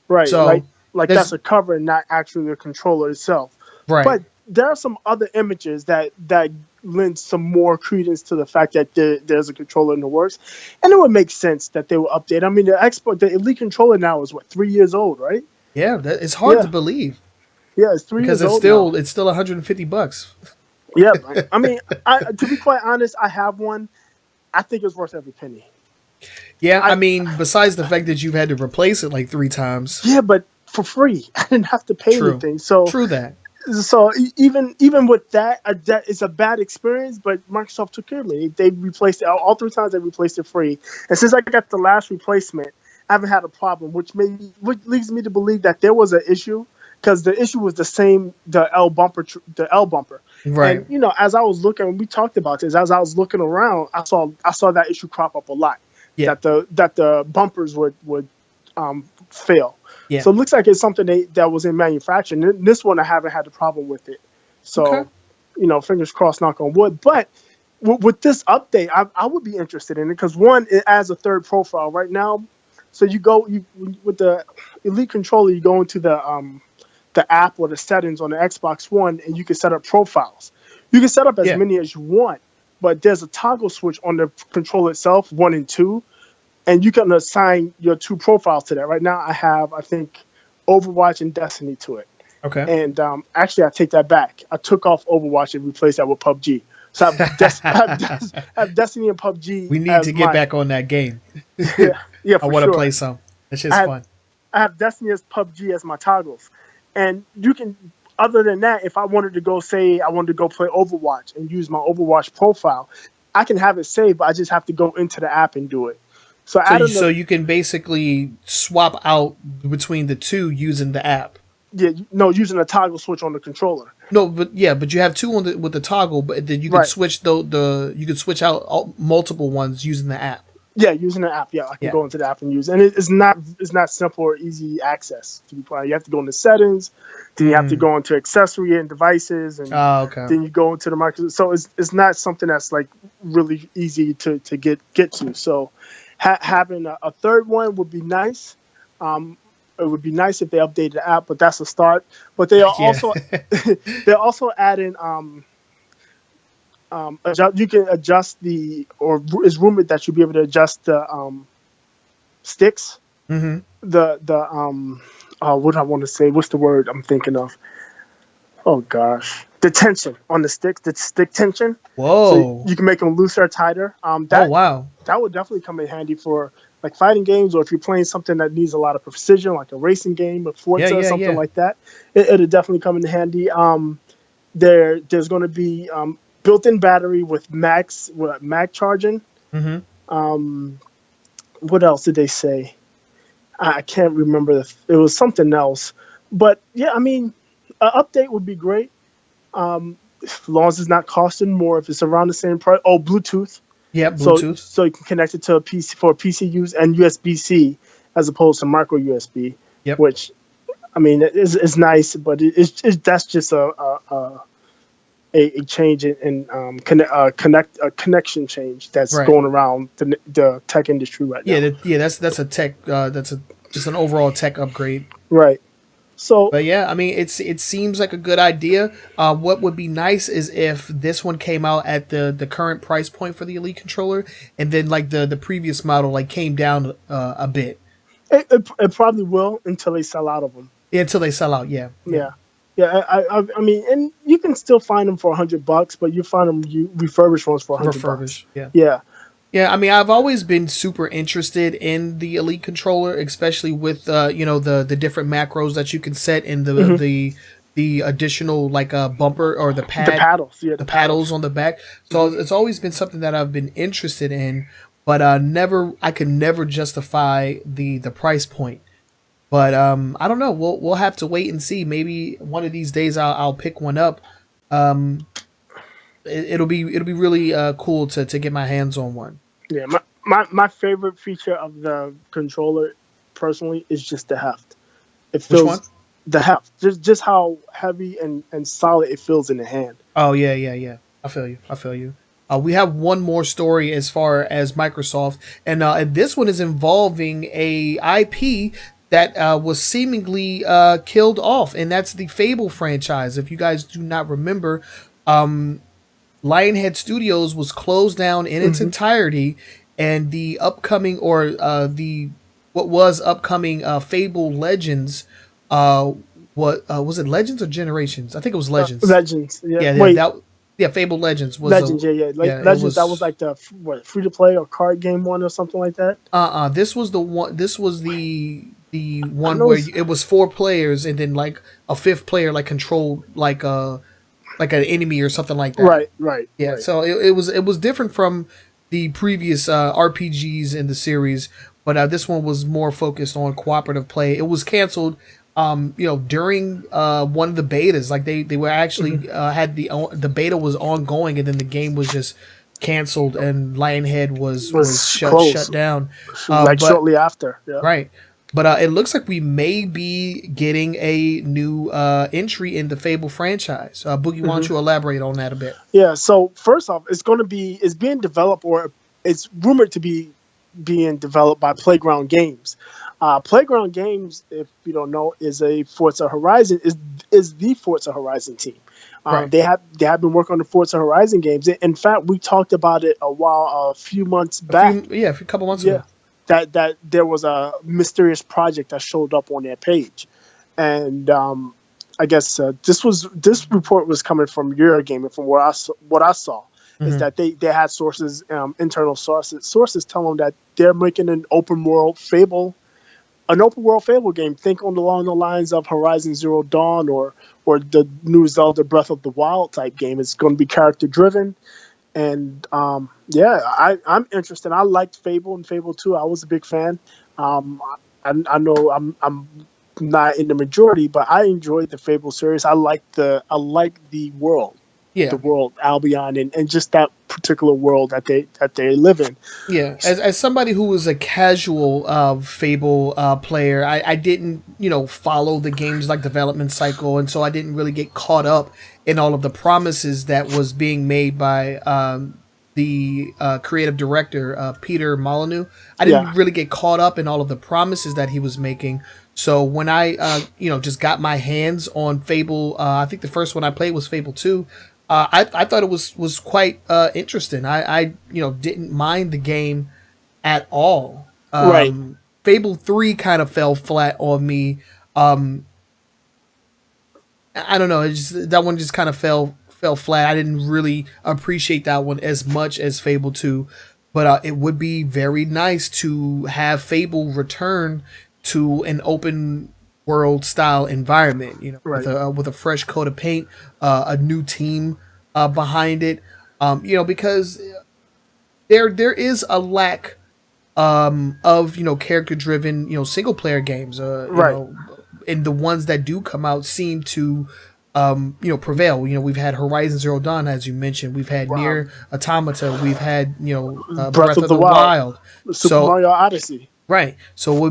Right. So like that's a cover and not actually the controller itself. Right. But there are some other images that lend some more credence to the fact that there's a controller in the works, and it would make sense that they will update. I mean, the Elite controller now is what, 3 years old, right? Yeah, it's hard to believe. Yeah, it's 3 because years old now. It's still $150. Yeah, I mean, to be quite honest, I have one. I think it's worth every penny. Yeah, I mean, besides the fact that you've had to replace it like 3 times. Yeah, but for free, I didn't have to pay anything. So true that. So even with that, that is a bad experience. But Microsoft took care of me. They replaced it all 3 times. They replaced it free. And since I got the last replacement, I haven't had a problem, which leads me to believe that there was an issue, because the issue was the same, the L bumper. Right. And as I was looking, we talked about this. As I was looking around, I saw that issue crop up a lot. Yeah. That the bumpers would fail. Yeah. So it looks like it's something that was in manufacturing. This one, I haven't had a problem with it. So, fingers crossed, knock on wood. But with this update, I would be interested in it, because one, it adds a third profile right now. So with the Elite controller, you go into the app or the settings on the Xbox One, and you can set up profiles. You can set up as many as you want, but there's a toggle switch on the controller itself, 1 and 2. And you can assign your 2 profiles to that. Right now, I have, I think, Overwatch and Destiny to it. Okay. And actually, I take that back. I took off Overwatch and replaced that with PUBG. So I have Destiny and PUBG. We need to get back on that game. Yeah, I want to play some. It's just fun. I have Destiny as PUBG as my toggles. And you can, other than that, if I wanted to go play Overwatch and use my Overwatch profile, I can have it saved, but I just have to go into the app and do it. So you can basically swap out between the 2 using the app. Yeah, no, using a toggle switch on the controller. No, but you have 2 with the toggle, but then you can switch you can switch out multiple ones using the app. Yeah, using the app. Yeah, I can go into the app and use it. And it's not simple or easy access, to be quite. You have to go into settings, then you have to go into accessory and devices, and then you go into the Microsoft. So it's not something that's like really easy to get to. So having a third one would be nice. It would be nice if they updated the app, but that's a start. But they are also they're also adding you can adjust it's rumored that you'll be able to adjust the sticks. Mm-hmm. What I want to say, what's the word I'm thinking of? Oh gosh, the tension on the sticks, the stick tension. Whoa! So you can make them looser or tighter. Wow! That would definitely come in handy for like fighting games, or if you're playing something that needs a lot of precision, like a racing game, or Forza, or something like that. It'll definitely come in handy. There's going to be built-in battery with mag charging. Mm-hmm. What else did they say? I can't remember. It was something else. But yeah, I mean, an update would be great. As long as it's not costing more. If it's around the same price. Oh, Bluetooth. Yeah, Bluetooth. So you can connect it to a PC for PC use, and USB-C as opposed to micro USB. Yep. Which, I mean, is nice, but that's just a change in connection change that's going around the tech industry right now. That's a tech. Just an overall tech upgrade. Right. So, but yeah, I mean, it seems like a good idea. What would be nice is if this one came out at the current price point for the Elite controller, and then like the previous model like came down a bit. It probably will until they sell out of them. Yeah, until they sell out. Yeah. I mean, and you can still find them for $100, but you find them refurbished ones for $100. Yeah, I mean, I've always been super interested in the Elite controller, especially with the different macros that you can set in the additional like bumper or the paddles, the paddles on the back. So it's always been something that I've been interested in, but I could never justify the price point. But I don't know. We'll have to wait and see. Maybe one of these days I'll pick one up. It'll be really cool to get my hands on one. Yeah, my favorite feature of the controller, personally, is just the heft. It feels, which one? The heft, just how heavy and solid it feels in the hand. Oh yeah. I feel you. We have one more story as far as Microsoft, and this one is involving a IP that was seemingly killed off, and that's the Fable franchise. If you guys do not remember, Lionhead Studios was closed down in its entirety, and the upcoming the what was upcoming Fable Legends, what was it, Legends or Generations? I think it was Legends. Legends. Yeah. Yeah, Fable Legends was Legends. Legends. That was like the free to play or card game one or something like that. This was the one. This was the one where it was 4 players, and then like a 5th player like controlled like an enemy or something like that. Right. Yeah. So it was different from the previous RPGs in the series, but this one was more focused on cooperative play. It was canceled, during one of the betas. Like they were actually had the beta was ongoing, and then the game was just canceled, and Lionhead was shut down. Shortly after. Yeah. Right. But it looks like we may be getting a new entry in the Fable franchise. Boogie, why don't you elaborate on that a bit? Yeah. So first off, it's being developed, or it's rumored to be being developed by Playground Games. Playground Games, if you don't know, is a Forza Horizon is the Forza Horizon team. Right. They have been working on the Forza Horizon games. In fact, we talked about it a few months back. A couple months ago. That there was a mysterious project that showed up on their page, and I guess this report was coming from Eurogamer. From what I saw is that they had sources, internal sources tell them that they're making an open world Fable game. Think along the lines of Horizon Zero Dawn or the new Zelda Breath of the Wild type game. It's going to be character driven. And I'm interested. I liked Fable and Fable 2. I was a big fan. I know I'm not in the majority, but I enjoyed the Fable series. I like the world, the world Albion, and just that particular world that they live in. Yeah, as somebody who was a casual Fable player, I didn't follow the game's like development cycle, and so I didn't really get caught up in all of the promises that was being made by the creative director Peter Molyneux. I didn't really get caught up in all of the promises that he was making. So when I just got my hands on Fable, I think the first one I played was Fable 2. I thought it was quite interesting. I didn't mind the game at all. Right. Fable 3 kind of fell flat on me. I don't know. That one just kind of fell flat. I didn't really appreciate that one as much as Fable 2. But it would be very nice to have Fable return to an open world style environment, with a fresh coat of paint, a new team behind it, because there is a lack of character driven single player games, and the ones that do come out seem to prevail. We've had Horizon Zero Dawn, as you mentioned. We've had Nier Automata. We've had Breath of the Wild, Super Mario Odyssey. Right. So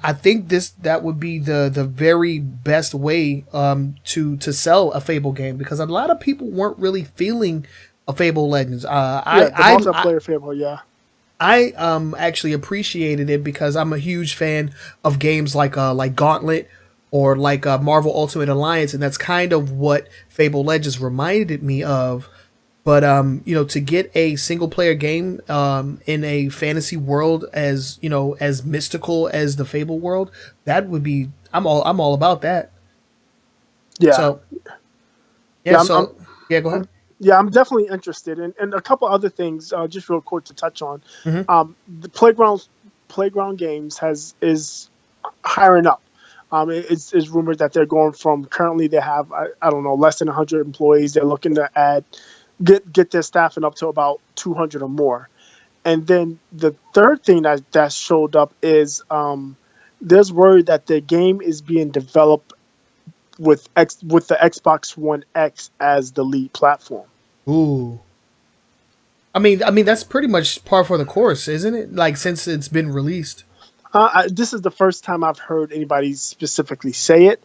I think that would be the very best way to sell a Fable game, because a lot of people weren't really feeling a Fable Legends. Multiplayer Fable, yeah. I actually appreciated it because I'm a huge fan of games like Gauntlet or like Marvel Ultimate Alliance, and that's kind of what Fable Legends reminded me of. But to get a single player game in a fantasy world as mystical as the Fable world, that would be I'm all about that. Yeah. So go ahead. Yeah, I'm definitely interested, and a couple other things just real quick to touch on. The Playground Games is hiring up. It's rumored that they're going from, currently they have I don't know, less than 100 employees. They're looking to get their staffing up to about 200 or more. And then the third thing that showed up is there's word that the game is being developed with the Xbox One X as the lead platform. Ooh. I mean that's pretty much par for the course, isn't it? Like, since it's been released. This is the first time I've heard anybody specifically say it.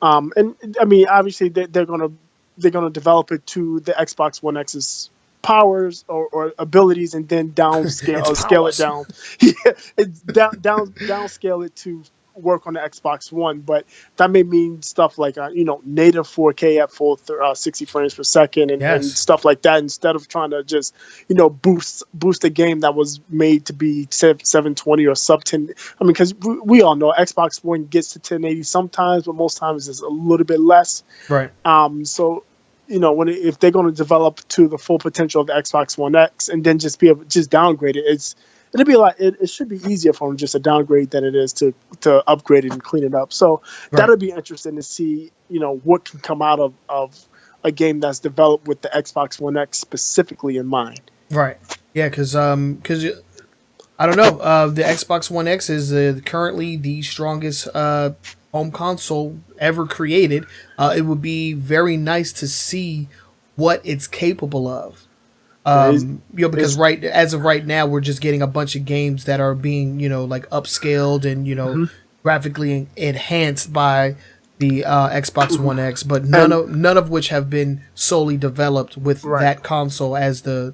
And I mean, obviously they're gonna develop it to the Xbox One X's powers or abilities, and then scale it down. Yeah, it's downscale it to work on the Xbox One, but that may mean stuff like native 4K at full 60 frames per second and Yes. stuff like that, instead of trying to just boost a game that was made to be 720 or sub 10. I mean, because we all know Xbox One gets to 1080 sometimes, but most times it's a little bit less. Right. So if they're going to develop to the full potential of the Xbox One X and then just be able just downgrade it, it'll be it should be easier for them just to downgrade than it is to upgrade it and clean it up. So that'll be interesting to see, what can come out of a game that's developed with the Xbox One X specifically in mind. Right. Yeah, because I don't know. The Xbox One X is currently the strongest home console ever created. It would be very nice to see what it's capable of. Because as of right now, we're just getting a bunch of games that are being, upscaled and, graphically enhanced by the Xbox One X, but none of which have been solely developed with that console as the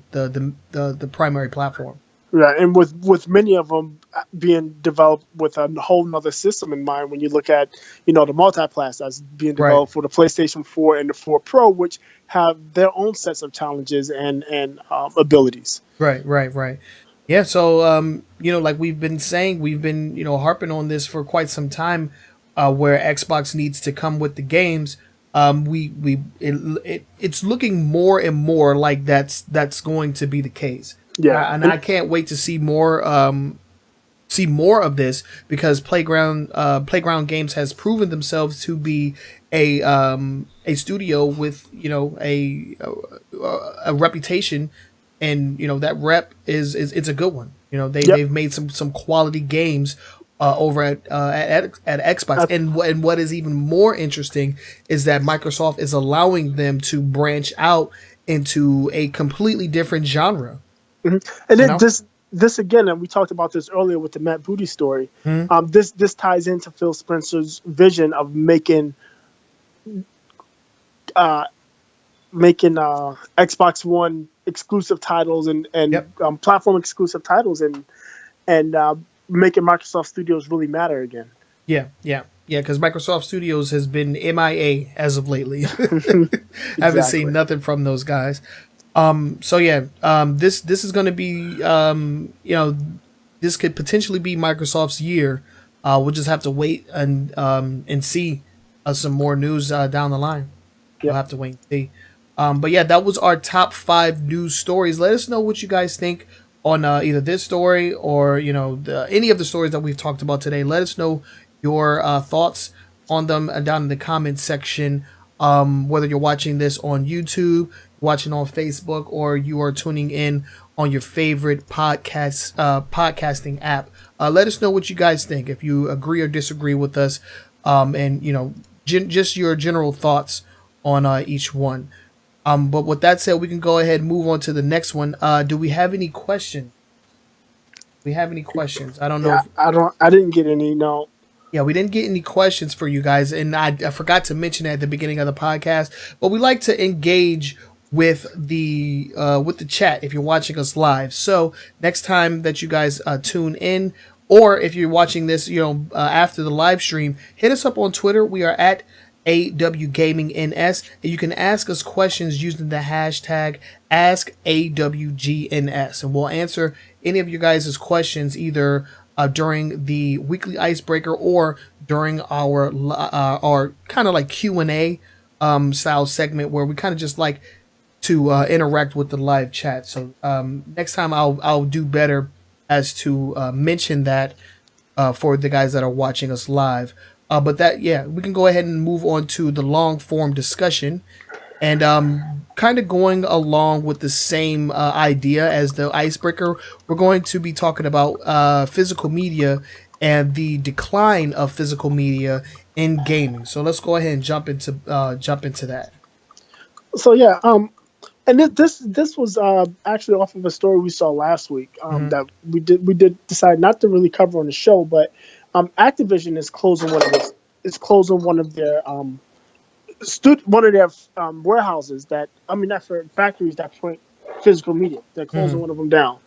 primary platform. Right, and with many of them being developed with a whole nother system in mind, when you look at, the multi-class that's being developed for the PlayStation 4 and the 4 Pro, which have their own sets of challenges and abilities. Right. Yeah, so, like we've been saying, we've been, harping on this for quite some time, where Xbox needs to come with the games. It's looking more and more like that's going to be the case. Yeah, and I can't wait to see more of this, because Playground Games has proven themselves to be a studio with a reputation, and that rep is it's a good one. They've made some quality games over at Xbox, and what is even more interesting is that Microsoft is allowing them to branch out into a completely different genre. Mm-hmm. And then this again, and we talked about this earlier with the Matt Booty story. Mm-hmm. This ties into Phil Spencer's vision of making Xbox One exclusive titles and platform exclusive titles and making Microsoft Studios really matter again. Yeah, because Microsoft Studios has been MIA as of lately. Exactly. Haven't seen nothing from those guys. This is going to be, this could potentially be Microsoft's year. We'll just have to wait and see some more news down the line. Yep. We'll have to wait and see. But yeah, that was our top 5 news stories. Let us know what you guys think on either this story or, any of the stories that we've talked about today. Let us know your thoughts on them down in the comments section. Whether you're watching this on YouTube, watching on Facebook, or you are tuning in on your favorite podcasting app. Let us know what you guys think, if you agree or disagree with us, and just your general thoughts on each one. But with that said, we can go ahead and move on to the next one. Do we have any questions? I don't know. I didn't get any. No. Yeah, we didn't get any questions for you guys, and I forgot to mention at the beginning of the podcast, but we like to engage with the chat if you're watching us live. So next time that you guys tune in, or if you're watching this, after the live stream, hit us up on Twitter. We are at AWGamingNS, and you can ask us questions using the hashtag AskAWGNS, and we'll answer any of you guys' questions either during the weekly icebreaker or during our kind of like Q&A style segment, where we kind of just like to interact with the live chat. So next time I'll do better as to mention that for the guys that are watching us live. But we can go ahead and move on to the long form discussion, and kind of going along with the same idea as the icebreaker. We're going to be talking about physical media and the decline of physical media in gaming. So let's go ahead and jump into that. So yeah, and this was actually off of a story we saw last week that we did decide not to really cover on the show, but Activision is closing one of their warehouses not for factories that print physical media. They're closing one of them down,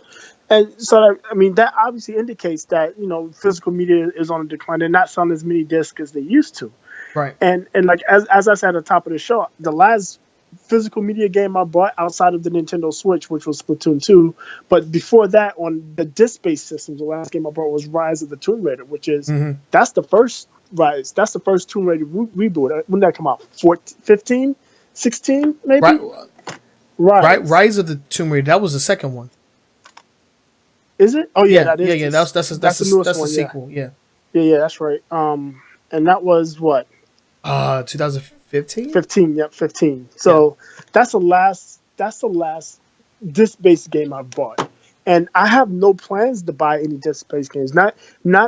And so, I mean, that obviously indicates that, physical media is on a decline. They're not selling as many discs as they used to. Right. And like as I said at the top of the show, the last physical media game I bought outside of the Nintendo Switch, which was Splatoon 2, but before that, on the disc-based systems, the last game I bought was Rise of the Tomb Raider, which is that's the first Rise, that's the first Tomb Raider reboot. When did that come out? 14, 15, 16, maybe. Rise of the Tomb Raider. That was the second one. Is it? Oh yeah, that is. Yeah. That's the newest one. Sequel. Yeah. Yeah, that's right. And that was what? 2015. 15. Yep, 15. So that's the last disc-based game I've bought, and I have no plans to buy any disc-based games. Not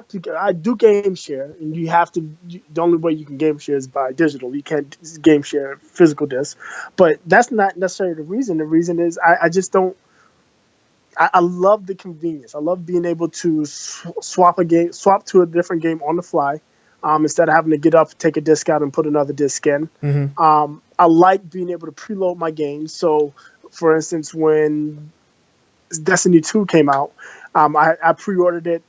to, I do game share, and you have to. The only way you can game share is by digital. You can't game share physical discs, but that's not necessarily the reason. The reason is I just don't. I love the convenience. I love being able to swap to a different game on the fly, instead of having to get up, take a disc out, and put another disc in. I like being able to preload my games. So, for instance, when Destiny 2 came out, I pre-ordered it.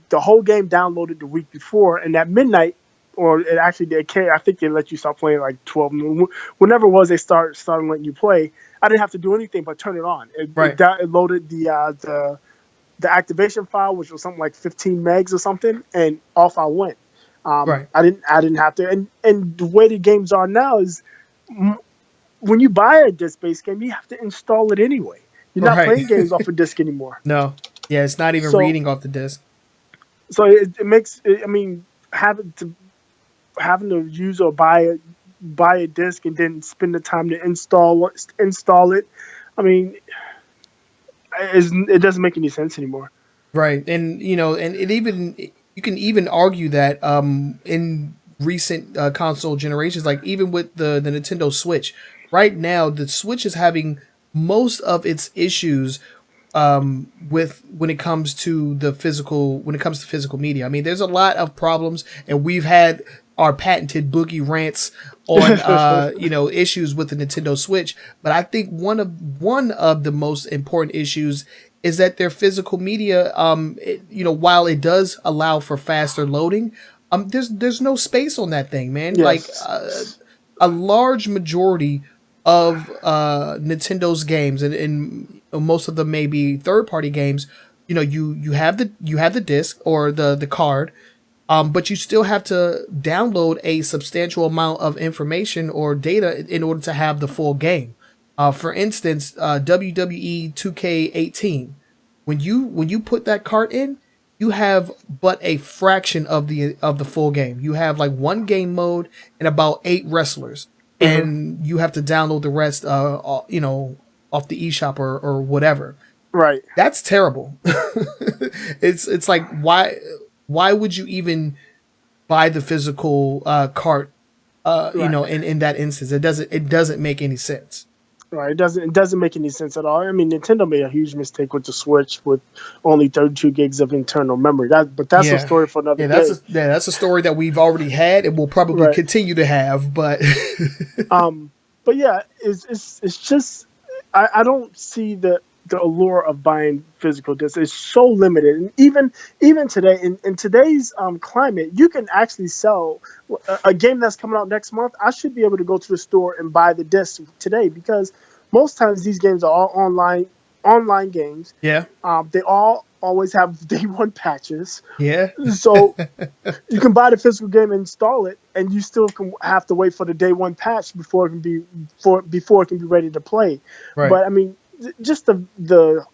The whole game downloaded the week before, and at midnight, or it actually did. I think they let you start playing like 12 noon. Whenever it was they started letting you play, I didn't have to do anything but turn it on. It loaded the activation file, which was something like 15 megs or something, and off I went. I didn't have to. And the way the games are now is, when you buy a disc-based game, you have to install it anyway. You're not playing games off a disc anymore. No. Yeah, it's not even reading off the disc. So it makes. I mean, having to use or buy a disc and then spend the time to install it. I mean, it doesn't make any sense anymore. Right, and and you can even argue that in recent console generations, like even with the Nintendo Switch, right now the Switch is having most of its issues when it comes to physical media. I mean, there's a lot of problems, and we've had our patented boogie rants on issues with the Nintendo Switch. But I think one of the most important issues is that their physical media, while it does allow for faster loading, there's no space on that thing, man. Yes. Like a large majority of Nintendo's games, and most of them may be third-party games. You have the disc or the card, but you still have to download a substantial amount of information or data in order to have the full game. For instance, WWE 2K18, when you put that cart in, you have but a fraction of the full game. You have like one game mode and about 8 wrestlers, and you have to download the rest, off the eShop or whatever. Right. That's terrible. It's like, why would you even buy the physical cart? In that instance, it doesn't make any sense. Right. It doesn't make any sense at all. I mean, Nintendo made a huge mistake with the Switch with only 32 gigs of internal memory. That's a story for another day. That's a story that we've already had and will probably continue to have. But but yeah, it's just I don't see the allure of buying physical discs. It's so limited, and even today in today's climate, you can actually sell a game that's coming out next month. I should be able to go to the store and buy the disc today, because most times these games are all online games. Yeah. They all always have day one patches. Yeah. So you can buy the physical game and install it, and you still can have to wait for the day one patch before it can be ready to play. Right. But I mean, just the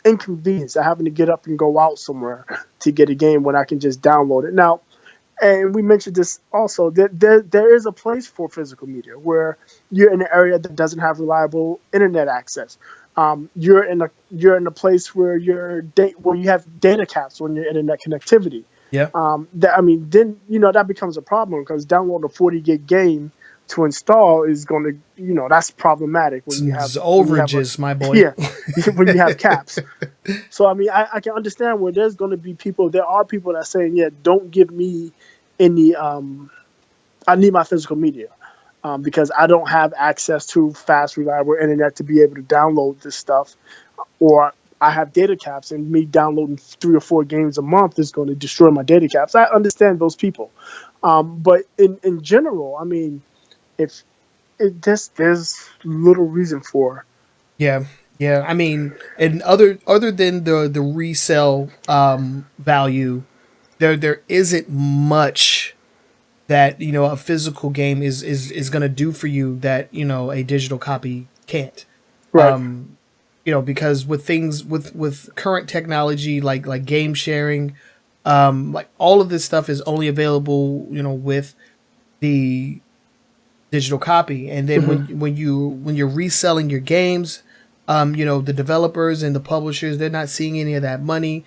inconvenience of having to get up and go out somewhere to get a game when I can just download it. Now, and we mentioned this also, there is a place for physical media where you're in an area that doesn't have reliable internet access. You're in a place where you have data caps on your internet connectivity. Yeah. Then that becomes a problem, because downloading a 40 gig game to install is going to, that's problematic when you have overages, my boy. Yeah, when you have caps. So I mean, I can understand where there's going to be people. There are people that say, yeah, don't give me any. I need my physical media because I don't have access to fast, reliable internet to be able to download this stuff, or I have data caps, and me downloading 3 or 4 games a month is going to destroy my data caps. I understand those people, but in general, I mean, if it just there's little reason for. Yeah, yeah. I mean, and other than the resale value, there isn't much that a physical game is going to do for you that a digital copy can't. Right. Because with things with current technology like game sharing, like all of this stuff is only available with the digital copy. And then Mm-hmm. when you're reselling your games, the developers and the publishers, they're not seeing any of that money.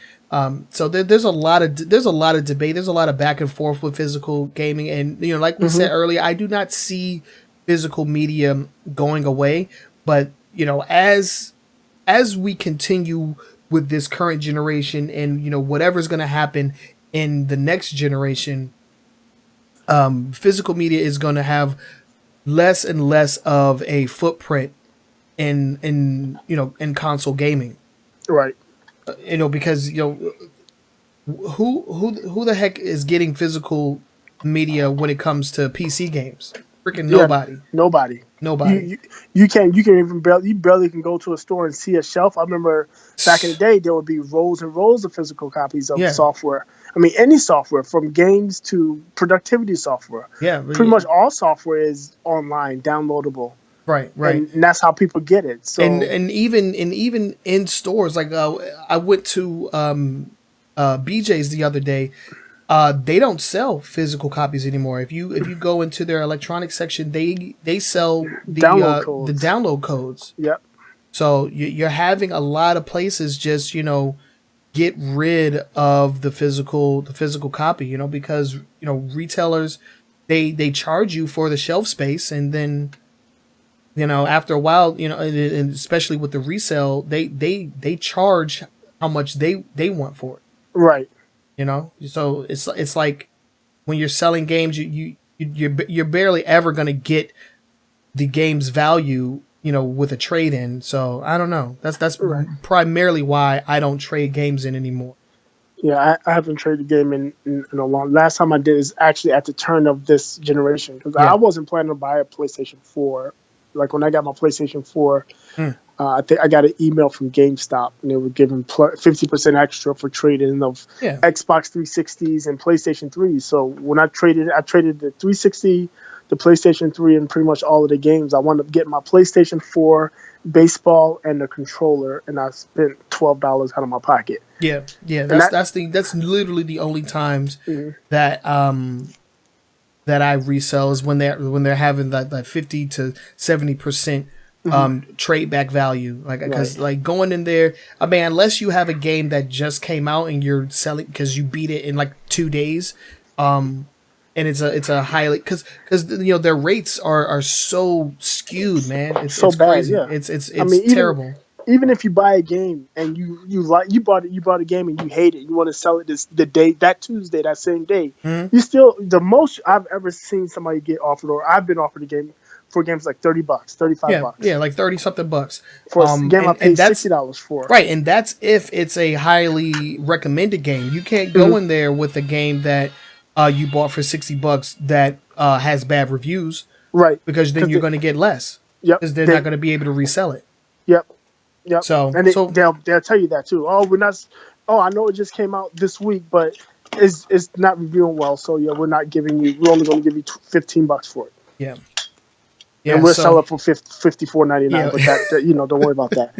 So there's a lot of debate. There's a lot of back and forth with physical gaming, and like we said Mm-hmm. earlier, I do not see physical media going away. But as we continue with this current generation, and whatever's going to happen in the next generation, physical media is going to have less and less of a footprint in console gaming. Right. Because who the heck is getting physical media when it comes to PC games? Freaking Yeah. nobody. Nobody. Nobody. You can even barely can go to a store and see a shelf. I remember back in the day there would be rows and rows of physical copies of Yeah. software. I mean, any software, from games to productivity software. Yeah. Pretty much all software is online, downloadable, Right. and that's how people get it. So And even in stores, like I went to BJ's the other day. They don't sell physical copies anymore. If you go into their electronics section, they sell the download codes. Yep. So you're having a lot of places just get rid of the physical copy. Because retailers they charge you for the shelf space, and then after a while, and especially with the resale, they charge how much they want for it. Right. So it's like when you're selling games, you're barely ever going to get the game's value, with a trade in. So I don't know. That's Right. primarily why I don't trade games in anymore. Yeah, I haven't traded a game in a long. Last time I did is actually at the turn of this generation, because Yeah. I wasn't planning to buy a PlayStation 4. Like when I got my PlayStation 4, Hmm. I think I got an email from GameStop, and they were giving 50% extra for trading of Yeah. Xbox 360s and PlayStation 3s. So when I traded the 360, the PlayStation 3, and pretty much all of the games. I wound up getting my PlayStation 4, baseball, and the controller, and I spent $12 out of my pocket. Yeah. Yeah. And That's literally the only times Mhm. that that I resell is when they're having that 50 to 70% trade back value, like because Right. like going in there, I mean, unless you have a game that just came out and you're selling because you beat it in like 2 days, and it's a highly because their rates are so skewed, man. It's bad, crazy. yeah. It's I mean, terrible. even if you buy a game and you bought a game and you hate it, you want to sell it the day, that Tuesday, that same day, Mhm. you still, the most I've ever seen somebody get offered, or I've been offered a game for games like $30, $35. Yeah, like 30 something bucks. For a game I paid that's $60 for. right, and that's if it's a highly recommended game. You can't go in there with a game that you bought for $60 that has bad reviews, Right. because then you're going to get less. Yep. Because they're not going to be able to resell it. Yep. Yep. So- and so- they'll tell you that too. Oh, we're not. Oh, I know it just came out this week, but it's not reviewing well. So yeah, we're not giving you. We're only going to give you $15 for it. Yeah. And we'll sell it for $54.99. Yeah. But that don't worry about that.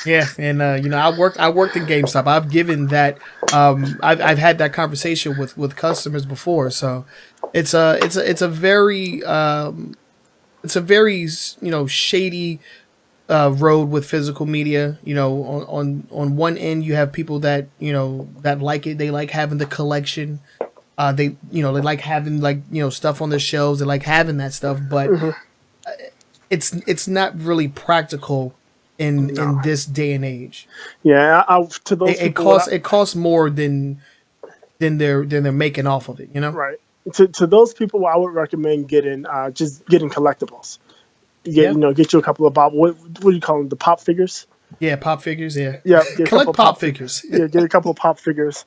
Yeah, and I worked in GameStop. I've given that. I've had that conversation with customers before. So it's a very shady road with physical media. On one end you have people that that like it. They like having the collection. They like having stuff on their shelves. They like having that stuff, but it's not really practical in this day and age. Yeah, to those It people, costs more than they're making off of it. right. To those people, I would recommend getting collectibles. Get you a couple of what do you call them, the pop figures? Yeah, pop figures. Yeah, Yeah, get a couple collect of pop figures. Yeah, get a couple of pop figures.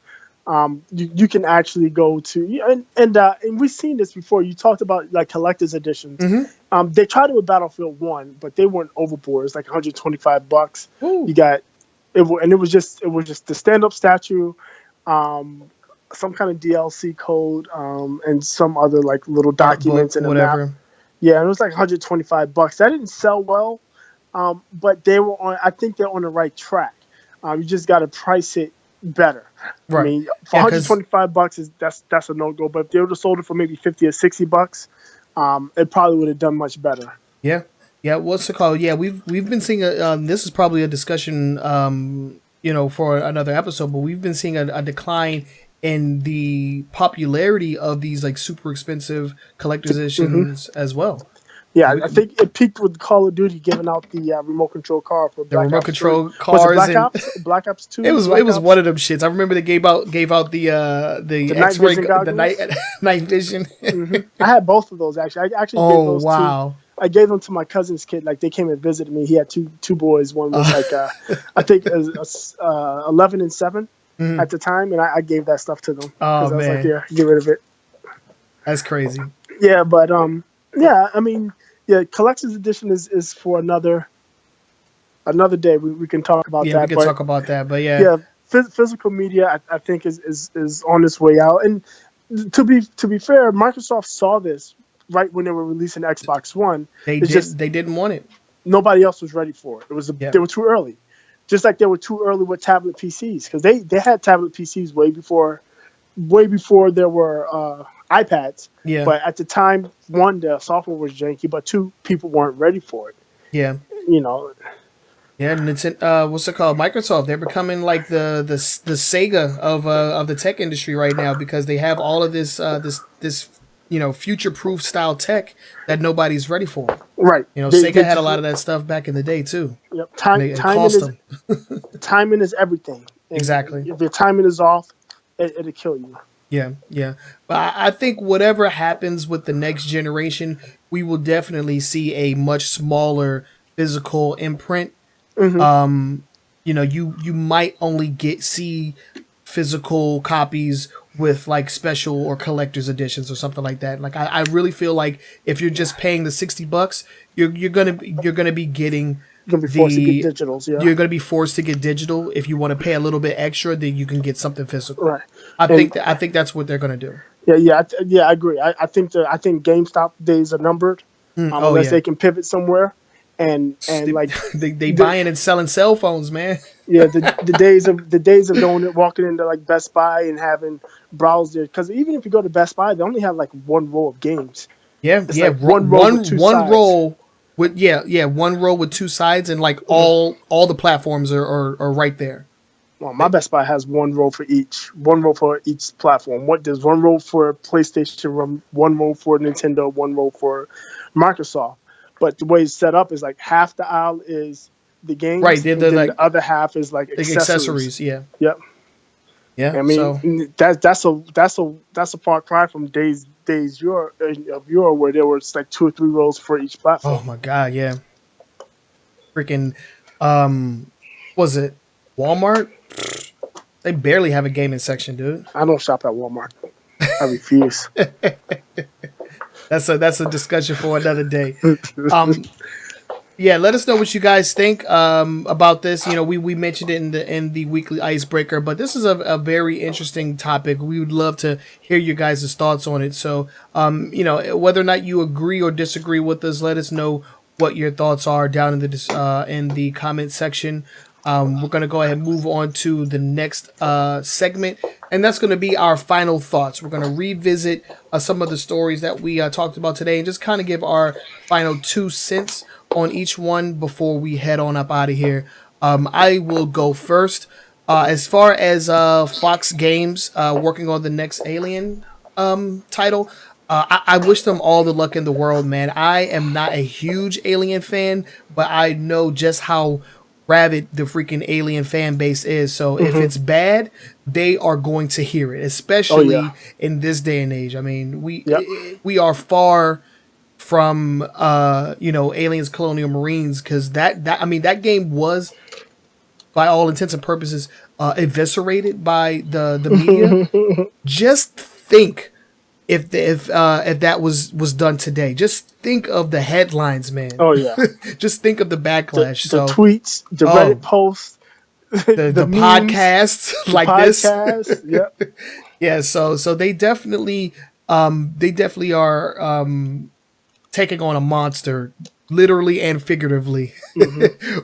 You can actually go to, yeah, and we've seen this before. You talked about like collector's editions. Mm-hmm. They tried it with Battlefield 1, but they weren't overboard. It's like $125. Ooh. You got and it was just the stand up statue, some kind of DLC code, and some other like little Art book, documents and a map. whatever. Yeah, and it was like $125. That didn't sell well, but they were on. I think they're on the right track. You just got to price it better. I Right. mean, for $125 is that's a no go. But if they would have sold it for maybe $50 or $60, it probably would have done much better. Yeah. Yeah. What's it called? Yeah, we've been seeing this is probably a discussion, for another episode, but we've been seeing a decline in the popularity of these like super expensive collector's editions as well. Yeah, I think it peaked with Call of Duty giving out the remote control car for The Black remote Ops control 3. cars Was it Black and Ops? Black Ops 2? it was Black Ops? one of them shits. I remember they gave out the night X-ray, vision the goggles? night vision. I had both of those actually. I actually gave Oh those wow! I gave them to my cousin's kid. Like they came and visited me. He had two boys. One was I think 11 and 7 at the time, and I gave that stuff to them because I was like, yeah, get rid of it. That's crazy. Yeah, but yeah, I mean, yeah, collector's edition is for another day. We can talk about that. Yeah, we can talk about that. But yeah, physical media I think is on its way out. And to be fair, Microsoft saw this right when they were releasing Xbox One. They didn't want it. Nobody else was ready for it. They were too early. Just like they were too early with tablet PCs, because they had tablet PCs way before there were iPads. Yeah. But at the time, one, the software was janky, but two, people weren't ready for it. Yeah. Yeah, and it's what's it called? Microsoft. They're becoming like the Sega of the tech industry right now, because they have all of this future-proof style tech that nobody's ready for. Right. Sega had a lot of that stuff back in the day too. Yep. Timing is everything. And exactly. If your timing is off, it'll kill you. Yeah. But I think whatever happens with the next generation, we will definitely see a much smaller physical imprint. Mm-hmm. You might only see physical copies with like special or collector's editions or something like that. Like I really feel like if you're just paying the $60, you're gonna be getting. You're gonna be forced to get digitals. Yeah. You're gonna be forced to get digital. If you want to pay a little bit extra, then you can get something physical. Right. I think that's what they're gonna do. Yeah. I agree. I think GameStop days are numbered, unless they can pivot somewhere. And like they buying and selling cell phones, man. Yeah, the days of walking into like Best Buy and having browse there, because even if you go to Best Buy, they only have like one row of games. Yeah, it's like one row with two sides, and like all the platforms are right there. Well, my Best Buy has one row for each platform. There's one row for PlayStation, one row for Nintendo, one row for Microsoft. But the way it's set up is like half the aisle is the games, right? The other half is like accessories. Yeah. Yep. Yeah. I mean, that's a far cry from days of yore where there was like 2 or 3 rows for each platform. Oh my god, yeah. Freaking, was it Walmart? They barely have a gaming section, dude. I don't shop at Walmart. I refuse. That's a discussion for another day. Yeah, let us know what you guys think about this. We mentioned it in the weekly icebreaker, but this is a very interesting topic. We would love to hear your guys' thoughts on it. So, whether or not you agree or disagree with us, let us know what your thoughts are down in the comment section. We're going to go ahead and move on to the next segment, and that's going to be our final thoughts. We're going to revisit some of the stories that we talked about today and just kind of give our final 2 cents on each one before we head on up out of here. I will go first. As far as Fox Games working on the next Alien title, I wish them all the luck in the world, man. I am not a huge Alien fan, but I know just how rabid the freaking Alien fan base is. So if it's bad, they are going to hear it, especially in this day and age. I mean, we are far from Aliens Colonial Marines, because that game was by all intents and purposes, eviscerated by the media. Just think if that was done today. Just think of the headlines, man. Oh yeah. Just think of the backlash. The tweets, the Reddit posts, the memes, podcasts like podcast, this. Yep. Yeah. So they definitely are taking on a monster, literally and figuratively,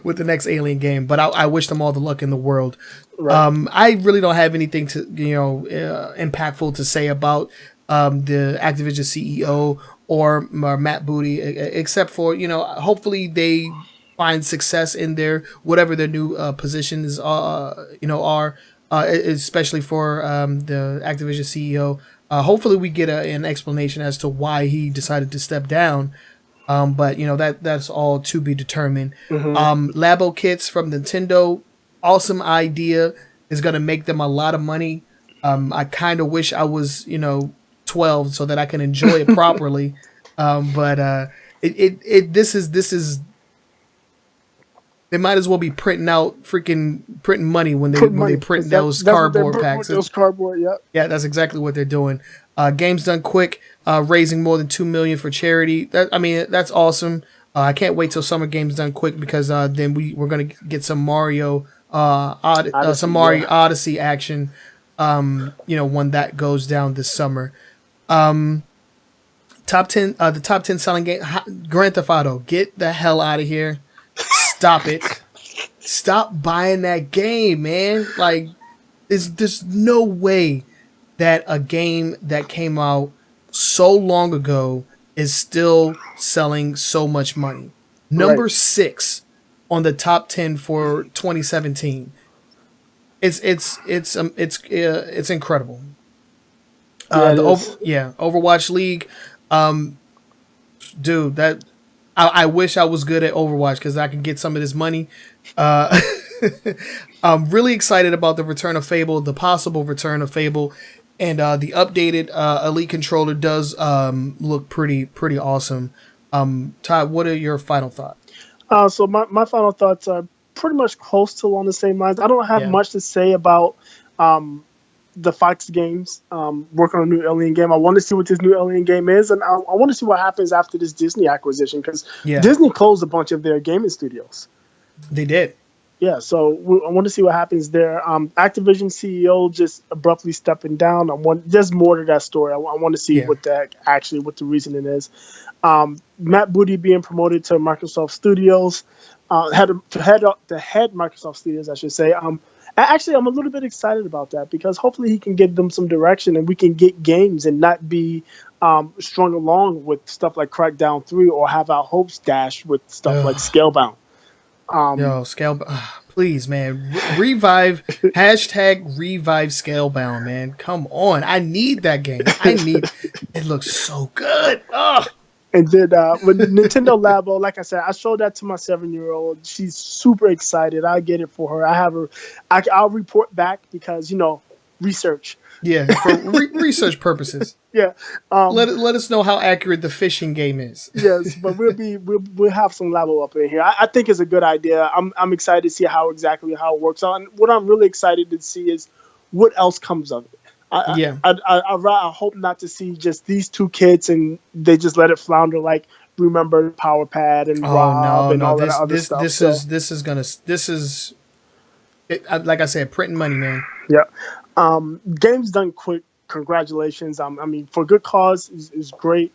with the next Alien game. But I wish them all the luck in the world. Right. I really don't have anything to impactful to say about the Activision CEO or Matt Booty, except for hopefully they find success in their whatever their new positions are, especially for the Activision CEO. Hopefully we get an explanation as to why he decided to step down. But that's all to be determined. Labo Kits from Nintendo, awesome idea, is going to make them a lot of money. I kind of wish I was 12 so that I can enjoy it properly. But this is they might as well be printing money when they print those cardboard packs. Those cardboard, yeah. Yeah, that's exactly what they're doing. Games Done Quick, raising more than $2 million for charity. That's awesome. I can't wait till Summer Games Done Quick because then we're gonna get some Mario Odyssey action. When that goes down this summer. The top 10 selling game, Grand Theft Auto. Get the hell out of here. Stop it. Stop buying that game, man. Like, there's no way that a game that came out so long ago is still selling so much money. Number 6 on the top 10 for 2017. It's incredible. Overwatch League, dude, that I wish I was good at Overwatch because I could get some of this money. I'm really excited about the return of Fable, the possible return of Fable, and the updated Elite controller does look pretty awesome. Todd, what are your final thoughts? So my final thoughts are pretty much close to along the same lines. I don't have much to say about the Fox games working on a new Alien game. I want to see what this new Alien game is, and I want to see what happens after this Disney acquisition because Disney closed a bunch of their gaming studios. They did. Yeah, so I want to see what happens there. Activision CEO just abruptly stepping down. There's more to that story. I want to see what the reasoning is. Matt Booty being promoted to Microsoft Studios, head Microsoft Studios, I should say. Actually, I'm a little bit excited about that because hopefully he can give them some direction and we can get games and not be strung along with stuff like Crackdown 3 or have our hopes dashed with stuff like Scalebound. Scalebound. Please, man. Revive. #revive Scalebound, man. Come on. I need that game. It looks so good. Ugh. And then with Nintendo Labo, like I said, I showed that to my 7-year-old. She's super excited. I get it for her. I'll report back because research. Yeah, for research purposes. Yeah. Let us know how accurate the fishing game is. Yes, but we'll have some Labo up in here. I think it's a good idea. I'm excited to see how it works out. And what I'm really excited to see is what else comes of it. I hope not to see just these two kids and they just let it flounder like remember Power Pad and Rob and all that other stuff. This is like I said, printing money, man. Yeah. Games Done Quick. Congratulations. For good cause is great.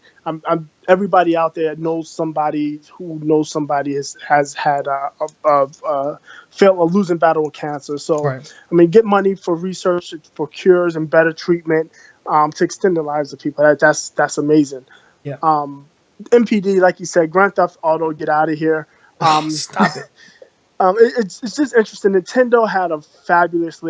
Everybody out there knows somebody who knows somebody has had a losing battle with cancer. So, get money for research, for cures and better treatment to extend the lives of people. That's amazing. Yeah. NPD, like you said, Grand Theft Auto, get out of here. Stop it. It's just interesting. Nintendo had a fabulous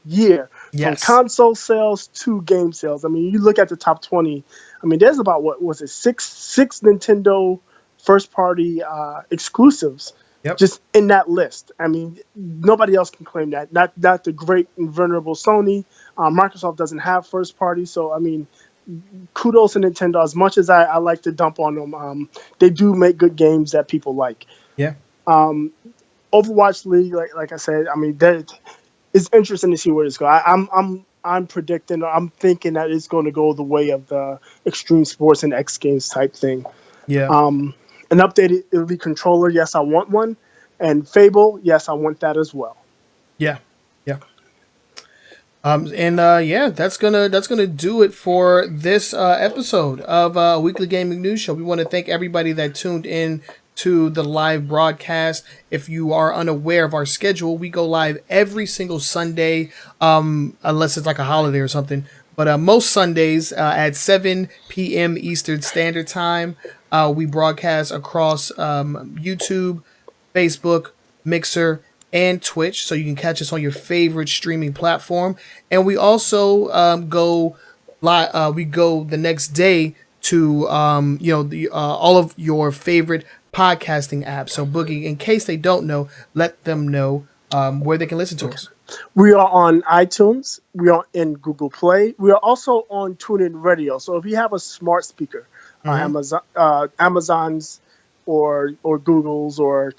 year from console sales to game sales. You look at the top 20. There's about six Nintendo first party exclusives just in that list. Nobody else can claim that. Not the great and venerable Sony. Microsoft doesn't have first party, so kudos to Nintendo. As much as I like to dump on them, they do make good games that people like. Yeah. Um, Overwatch League, like I said, I mean, that it's interesting to see where it's going. I'm predicting, I'm thinking that it's going to go the way of the Extreme Sports and X Games type thing. Yeah. An updated Elite controller, yes, I want one, and Fable, yes, I want that as well. Yeah. Yeah. Yeah, that's gonna do it for this episode of Weekly Gaming News Show. We want to thank everybody that tuned in to the live broadcast. If you are unaware of our schedule, we go live every single Sunday, unless it's like a holiday or something. But most Sundays at 7 p.m. Eastern Standard Time, we broadcast across YouTube, Facebook, Mixer, and Twitch, so you can catch us on your favorite streaming platform. And we also go live. We go the next day to all of your favorite podcasting apps. So Boogie, in case they don't know, let them know where they can listen to us. We are on iTunes. We are in Google Play. We are also on TuneIn Radio. So if you have a smart speaker, Amazon's or Google's, or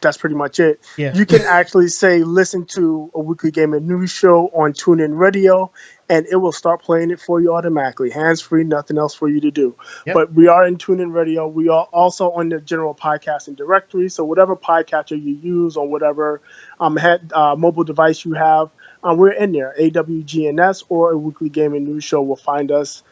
that's pretty much it. Yeah. You can actually say, listen to a Weekly Gaming News Show on TuneIn Radio, and it will start playing it for you automatically. Hands-free, nothing else for you to do. Yep. But we are in TuneIn Radio. We are also on the general podcasting directory. So whatever podcatcher you use or whatever mobile device you have, we're in there. AWGNS or a Weekly Gaming News Show will find us.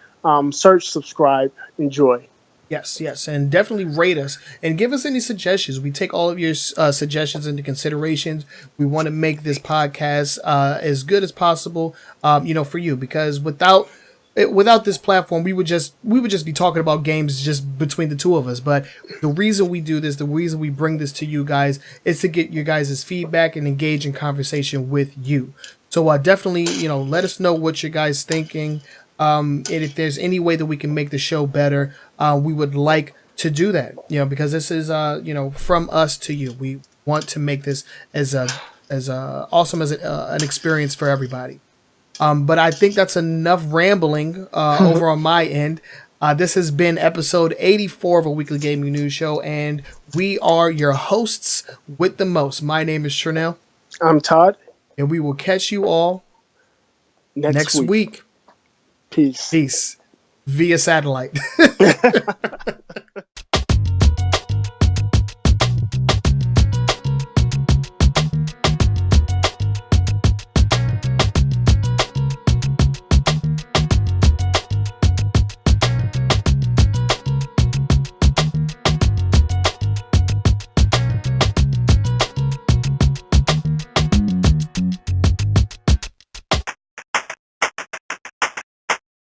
Search, subscribe, enjoy. Yes, and definitely rate us and give us any suggestions. We take all of your suggestions into consideration. We want to make this podcast as good as possible, for you, because without this platform, we would just be talking about games just between the two of us. But the reason we do this, the reason we bring this to you guys, is to get your guys' feedback and engage in conversation with you. So definitely, let us know what you guys thinking. And if there's any way that we can make the show better, we would like to do that, because this is, from us to you. We want to make this as awesome as an experience for everybody. But I think that's enough rambling over on my end. This has been episode 84 of a Weekly Gaming News Show, and we are your hosts with the most. My name is Trenell. I'm Todd. And we will catch you all next week. Peace. Via satellite.